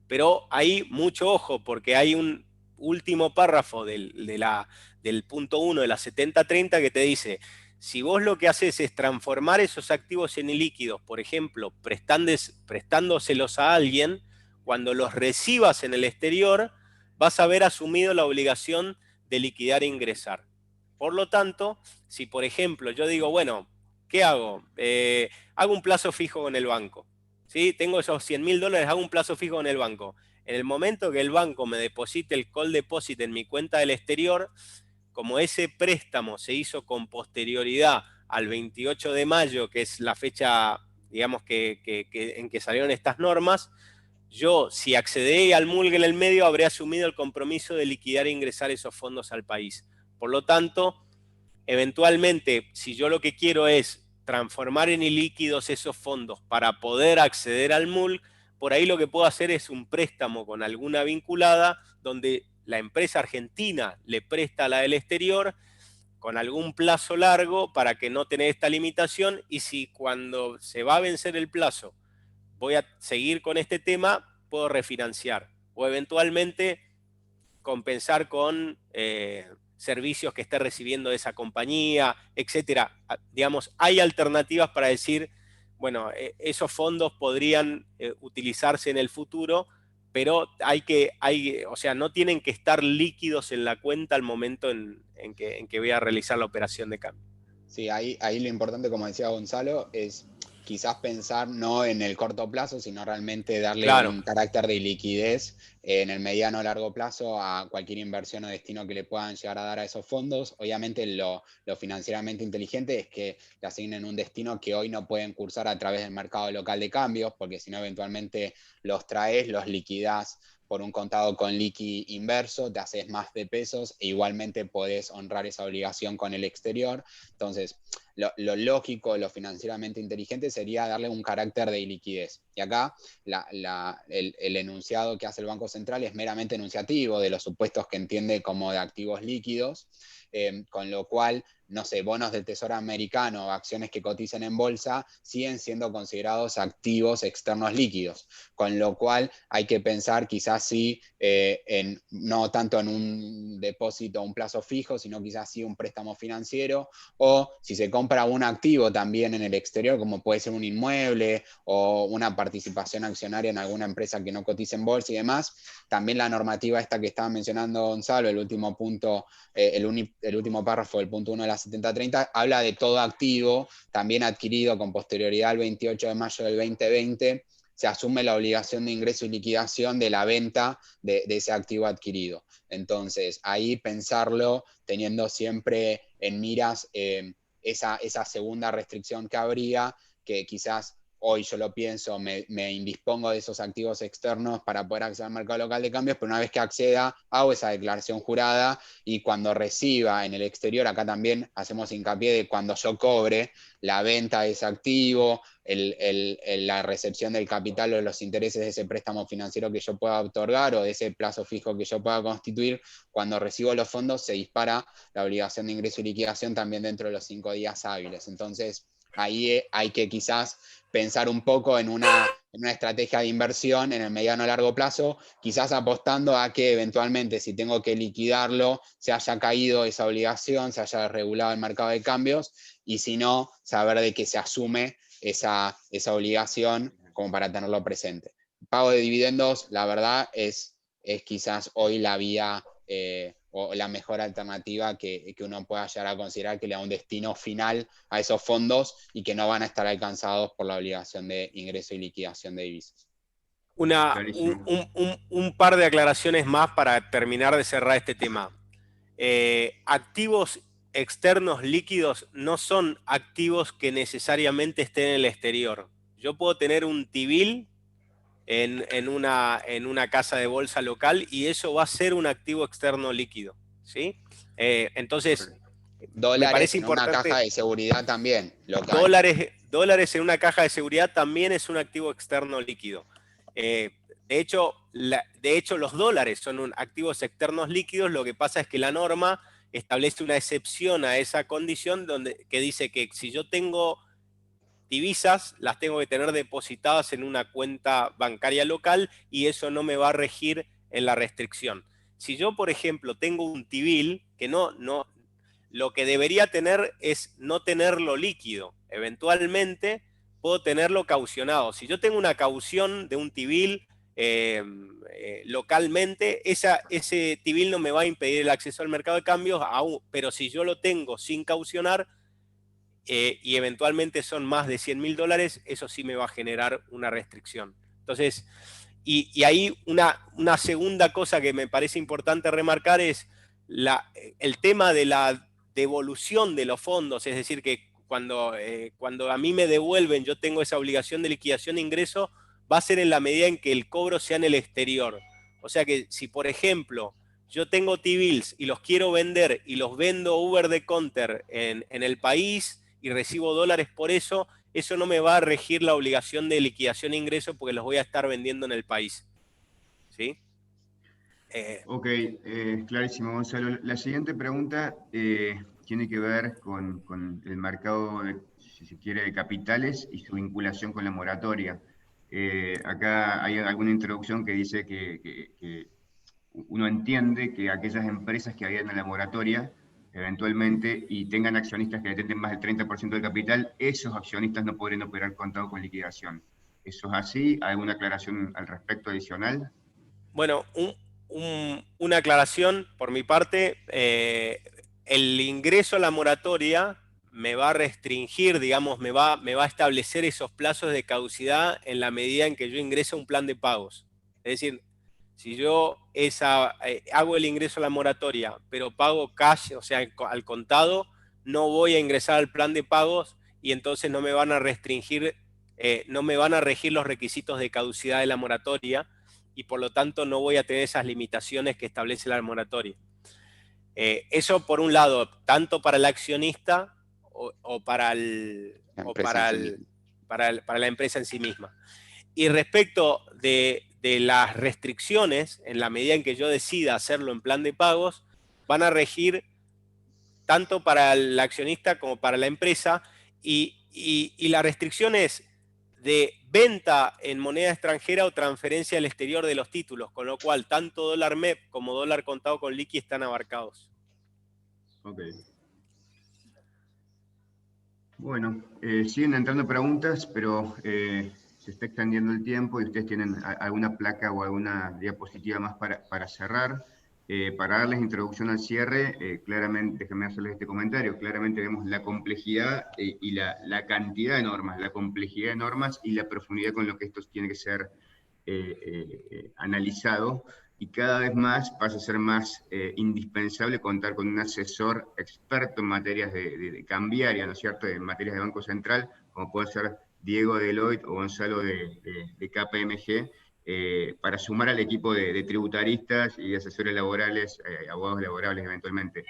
Pero hay mucho ojo, porque hay un último párrafo del punto 1 de la 7030 que te dice: si vos lo que haces es transformar esos activos en ilíquidos, por ejemplo, prestándoselos a alguien, cuando los recibas en el exterior, vas a haber asumido la obligación de liquidar e ingresar. Por lo tanto, si por ejemplo yo digo, bueno, ¿qué hago? Hago un plazo fijo con el banco. ¿Sí? Tengo esos $100.000, hago un plazo fijo en el banco. En el momento que el banco me deposite el call deposit en mi cuenta del exterior, como ese préstamo se hizo con posterioridad al 28 de mayo, que es la fecha, digamos, en que salieron estas normas, yo, si accedí al MULG en el medio, habré asumido el compromiso de liquidar e ingresar esos fondos al país. Por lo tanto, eventualmente, si yo lo que quiero es transformar en ilíquidos esos fondos para poder acceder al MULG, por ahí lo que puedo hacer es un préstamo con alguna vinculada, donde la empresa argentina le presta a la del exterior con algún plazo largo para que no tenga esta limitación, y si cuando se va a vencer el plazo voy a seguir con este tema, puedo refinanciar o eventualmente compensar con servicios que esté recibiendo de esa compañía, etcétera. Digamos, hay alternativas para decir, bueno, esos fondos podrían utilizarse en el futuro, pero o sea, no tienen que estar líquidos en la cuenta al momento en que voy a realizar la operación de cambio. Sí, ahí lo importante, como decía Gonzalo, es quizás pensar no en el corto plazo, sino realmente darle un carácter de liquidez en el mediano o largo plazo a cualquier inversión o destino que le puedan llegar a dar a esos fondos. Obviamente lo financieramente inteligente es que le asignen un destino que hoy no pueden cursar a través del mercado local de cambios, porque si no eventualmente los traes, los liquidás por un contado con liqui inverso, te haces más de pesos e igualmente podés honrar esa obligación con el exterior. Entonces, lo lógico, lo financieramente inteligente sería darle un carácter de iliquidez. Y acá el enunciado que hace el Banco Central es meramente enunciativo de los supuestos que entiende como de activos líquidos, con lo cual, no sé, bonos del Tesoro americano o acciones que cotizan en bolsa siguen siendo considerados activos externos líquidos, con lo cual hay que pensar quizás sí, no tanto en un depósito a un plazo fijo, sino quizás sí un préstamo financiero, o si se compra un activo también en el exterior, como puede ser un inmueble o una participación accionaria en alguna empresa que no cotiza en bolsa y demás, también la normativa esta que estaba mencionando Gonzalo, el último punto, el último párrafo del punto 1 de la 7030, habla de todo activo también adquirido con posterioridad al 28 de mayo del 2020, se asume la obligación de ingreso y liquidación de la venta de ese activo adquirido. Entonces, ahí pensarlo teniendo siempre en miras esa segunda restricción que habría, que quizás hoy yo lo pienso, me indispongo de esos activos externos para poder acceder al mercado local de cambios, pero una vez que acceda, hago esa declaración jurada y cuando reciba en el exterior, acá también hacemos hincapié de cuando yo cobre la venta de ese activo, la recepción del capital o los intereses de ese préstamo financiero que yo pueda otorgar o de ese plazo fijo que yo pueda constituir, cuando recibo los fondos se dispara la obligación de ingreso y liquidación también dentro de los 5 días hábiles. Entonces, ahí hay que quizás pensar un poco en una en una estrategia de inversión en el mediano o largo plazo, quizás apostando a que eventualmente si tengo que liquidarlo, se haya caído esa obligación, se haya regulado el mercado de cambios, y si no, saber de que se asume esa obligación como para tenerlo presente. Pago de dividendos, la verdad, es quizás hoy la vía o la mejor alternativa que uno pueda llegar a considerar, que le da un destino final a esos fondos y que no van a estar alcanzados por la obligación de ingreso y liquidación de divisas. Un par de aclaraciones más para terminar de cerrar este tema. Activos externos líquidos no son activos que necesariamente estén en el exterior. Yo puedo tener un T-bill en una casa de bolsa local y eso va a ser un activo externo líquido, ¿sí? Entonces, me Dólares parece en una importante. caja de seguridad también, local. Dólares en una caja de seguridad también es un activo externo líquido. De hecho, los dólares son activos externos líquidos. Lo que pasa es que la norma establece una excepción a esa condición que dice que si yo tengo divisas, las tengo que tener depositadas en una cuenta bancaria local y eso no me va a regir en la restricción. Si yo, por ejemplo, tengo un T-bill, que lo que debería tener es no tenerlo líquido. Eventualmente puedo tenerlo caucionado. Si yo tengo una caución de un T-bill localmente, ese T-bill no me va a impedir el acceso al mercado de cambios, pero si yo lo tengo sin caucionar, y eventualmente son más de $100.000, eso sí me va a generar una restricción. Entonces, y ahí una segunda cosa que me parece importante remarcar es el tema de la devolución de los fondos, es decir, que cuando a mí me devuelven, yo tengo esa obligación de liquidación de ingreso, va a ser en la medida en que el cobro sea en el exterior. O sea que si, por ejemplo, yo tengo T-bills y los quiero vender y los vendo over the counter en el país y recibo dólares por eso, eso no me va a regir la obligación de liquidación de ingreso porque los voy a estar vendiendo en el país. ¿Sí? Ok, clarísimo, Gonzalo. La siguiente pregunta tiene que ver con el mercado, si se quiere, de capitales y su vinculación con la moratoria. Acá hay alguna introducción que dice que uno entiende que aquellas empresas que adhieran a la moratoria, eventualmente, y tengan accionistas que detenten más del 30% del capital, esos accionistas no podrían operar contado con liquidación. ¿Eso es así? ¿Alguna aclaración al respecto adicional? Bueno, una aclaración por mi parte. El ingreso a la moratoria me va a restringir, digamos, me va a establecer esos plazos de caducidad en la medida en que yo ingreso a un plan de pagos. Es decir, si yo hago el ingreso a la moratoria, pero pago cash, o sea, al contado, no voy a ingresar al plan de pagos y entonces no me van a restringir, no me van a regir los requisitos de caducidad de la moratoria y por lo tanto no voy a tener esas limitaciones que establece la moratoria. Eso por un lado, tanto para el accionista o para la empresa en sí misma. Y respecto de las restricciones, en la medida en que yo decida hacerlo en plan de pagos, van a regir tanto para el accionista como para la empresa, y la restricción es de venta en moneda extranjera o transferencia al exterior de los títulos, con lo cual tanto dólar MEP como dólar contado con liqui están abarcados. Ok. Bueno, siguen entrando preguntas, pero se está extendiendo el tiempo y ustedes tienen alguna placa o alguna diapositiva más para cerrar. Para darles introducción al cierre, claramente, déjenme hacerles este comentario, claramente vemos la complejidad y la cantidad de normas, la complejidad de normas y la profundidad con lo que esto tiene que ser analizado, y cada vez más pasa a ser más indispensable contar con un asesor experto en materias de cambiaria, ¿no es cierto?, en materias de Banco Central, como puede ser Diego de Deloitte o Gonzalo de KPMG, para sumar al equipo de tributaristas y de asesores laborales, abogados laborables eventualmente.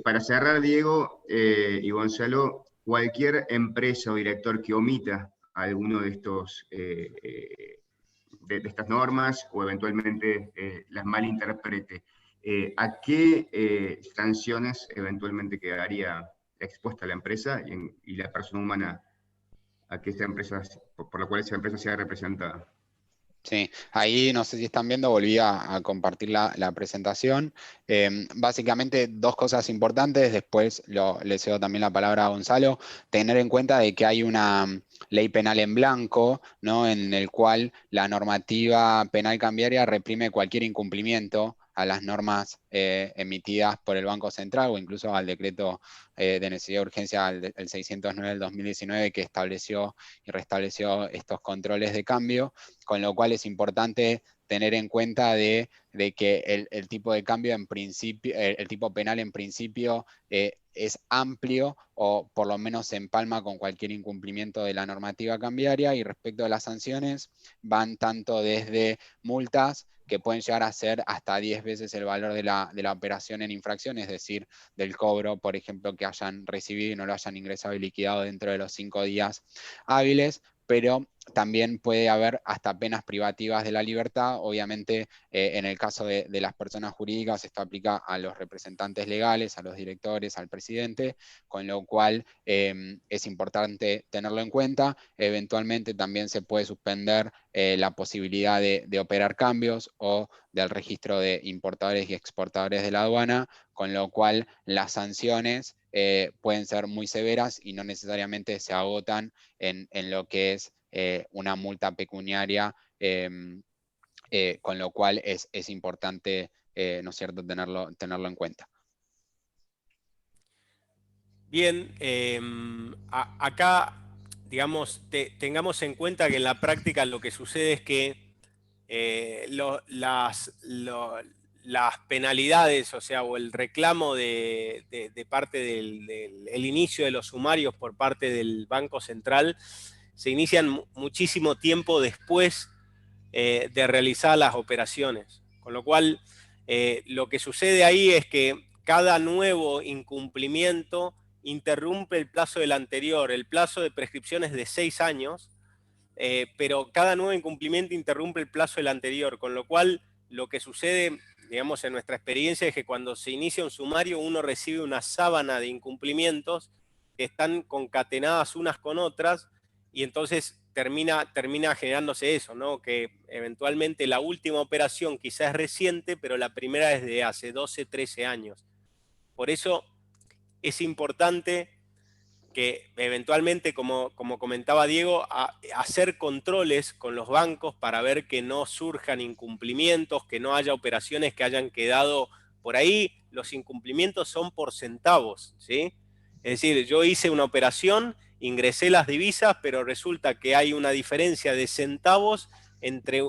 Para cerrar, Diego y Gonzalo, cualquier empresa o director que omita alguno de estos de estas normas o eventualmente las malinterprete, ¿a qué sanciones eventualmente quedaría expuesta la empresa y la persona humana que esa empresa, por la cual esa empresa sea representada. Sí, ahí no sé si están viendo, volví a compartir la presentación. Básicamente dos cosas importantes, después le cedo también la palabra a Gonzalo. Tener en cuenta de que hay una ley penal en blanco, ¿no? En el cual la normativa penal cambiaria reprime cualquier incumplimiento a las normas emitidas por el Banco Central o incluso al decreto de necesidad de urgencia, el 609 del 2019, que estableció y restableció estos controles de cambio, con lo cual es importante tener en cuenta de que el tipo de cambio en principio, el tipo penal en principio es amplio o por lo menos se empalma con cualquier incumplimiento de la normativa cambiaria, y respecto a las sanciones van tanto desde multas que pueden llegar a ser hasta 10 veces el valor de la operación en infracción, es decir, del cobro, por ejemplo, que hayan recibido y no lo hayan ingresado y liquidado dentro de los 5 días hábiles, pero también puede haber hasta penas privativas de la libertad. Obviamente, en el caso de las personas jurídicas, esto aplica a los representantes legales, a los directores, al presidente, con lo cual es importante tenerlo en cuenta. Eventualmente también se puede suspender la posibilidad de operar cambios o del registro de importadores y exportadores de la aduana, con lo cual las sanciones pueden ser muy severas y no necesariamente se agotan en lo que es una multa pecuniaria, con lo cual es importante, ¿no es cierto?, tenerlo en cuenta. Bien, acá, digamos, tengamos en cuenta que en la práctica lo que sucede es que las penalidades, o sea, o el reclamo de parte del inicio de los sumarios por parte del Banco Central se inician muchísimo tiempo después de realizar las operaciones. Con lo cual, lo que sucede ahí es que cada nuevo incumplimiento interrumpe el plazo del anterior. El plazo de prescripción es de 6 años, pero cada nuevo incumplimiento interrumpe el plazo del anterior, con lo cual lo que sucede, digamos, en nuestra experiencia es que cuando se inicia un sumario uno recibe una sábana de incumplimientos que están concatenadas unas con otras, y entonces termina generándose eso, ¿no? Que eventualmente la última operación quizás es reciente, pero la primera es de hace 12, 13 años. Por eso es importante que eventualmente, como comentaba Diego, hacer controles con los bancos para ver que no surjan incumplimientos, que no haya operaciones que hayan quedado por ahí. Los incumplimientos son por centavos, ¿sí? Es decir, yo hice una operación, ingresé las divisas, pero resulta que hay una diferencia de centavos entre,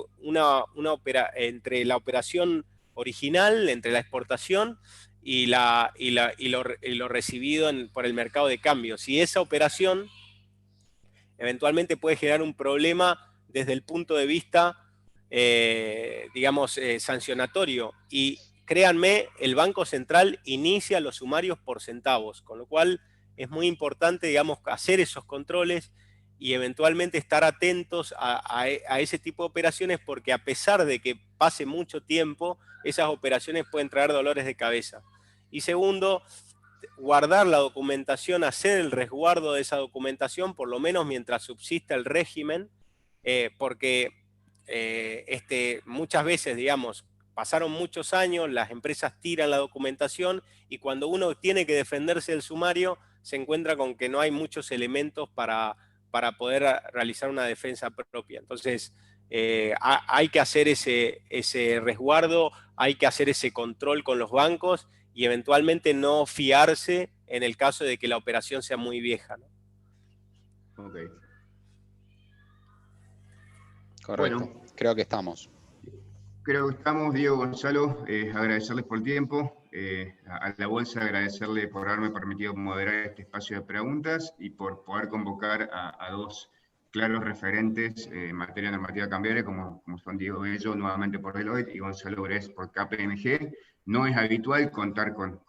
entre la operación original, entre la exportación y lo recibido por el mercado de cambios. Y esa operación eventualmente puede generar un problema desde el punto de vista, digamos, sancionatorio. Y créanme, el Banco Central inicia los sumarios por centavos, con lo cual es muy importante, digamos, hacer esos controles y eventualmente estar atentos a ese tipo de operaciones, porque a pesar de que pase mucho tiempo, esas operaciones pueden traer dolores de cabeza. Y segundo, guardar la documentación, hacer el resguardo de esa documentación, por lo menos mientras subsista el régimen, porque muchas veces, digamos, pasaron muchos años, las empresas tiran la documentación y cuando uno tiene que defenderse del sumario, se encuentra con que no hay muchos elementos para poder realizar una defensa propia. Entonces, hay que hacer ese resguardo, hay que hacer ese control con los bancos y eventualmente no fiarse en el caso de que la operación sea muy vieja, ¿no? Ok. Correcto. Bueno, creo que estamos. Creo que estamos, Diego, Gonzalo, agradecerles por el tiempo, a la Bolsa agradecerle por haberme permitido moderar este espacio de preguntas y por poder convocar a dos claros referentes en materia normativa cambiaria, como son Diego Bello, nuevamente por Deloitte, y Gonzalo Bres por KPMG. No es habitual contar con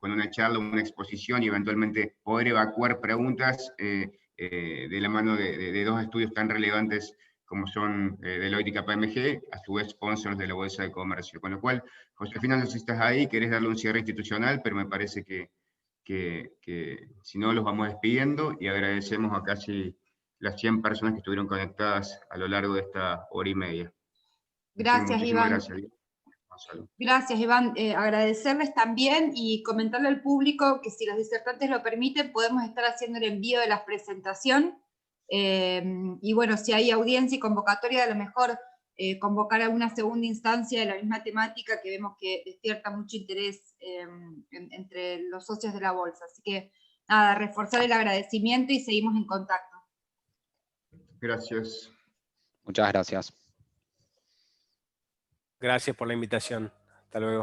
una charla, una exposición y eventualmente poder evacuar preguntas de la mano de dos estudios tan relevantes como son Deloitte y KPMG, a su vez sponsors de la Bolsa de Comercio. Con lo cual, Josefina, no sé si estás ahí, querés darle un cierre institucional, pero me parece que si no los vamos despidiendo y agradecemos a casi las 100 personas que estuvieron conectadas a lo largo de esta hora y media. Gracias, Iván. Gracias, Gonzalo. Gracias, Iván. Agradecerles también y comentarle al público que si los disertantes lo permiten, podemos estar haciendo el envío de la presentación. Y bueno, si hay audiencia y convocatoria, a lo mejor convocar a una segunda instancia de la misma temática que vemos que despierta mucho interés entre los socios de la bolsa. Así que nada, reforzar el agradecimiento y seguimos en contacto. Gracias. Muchas gracias. Gracias por la invitación. Hasta luego.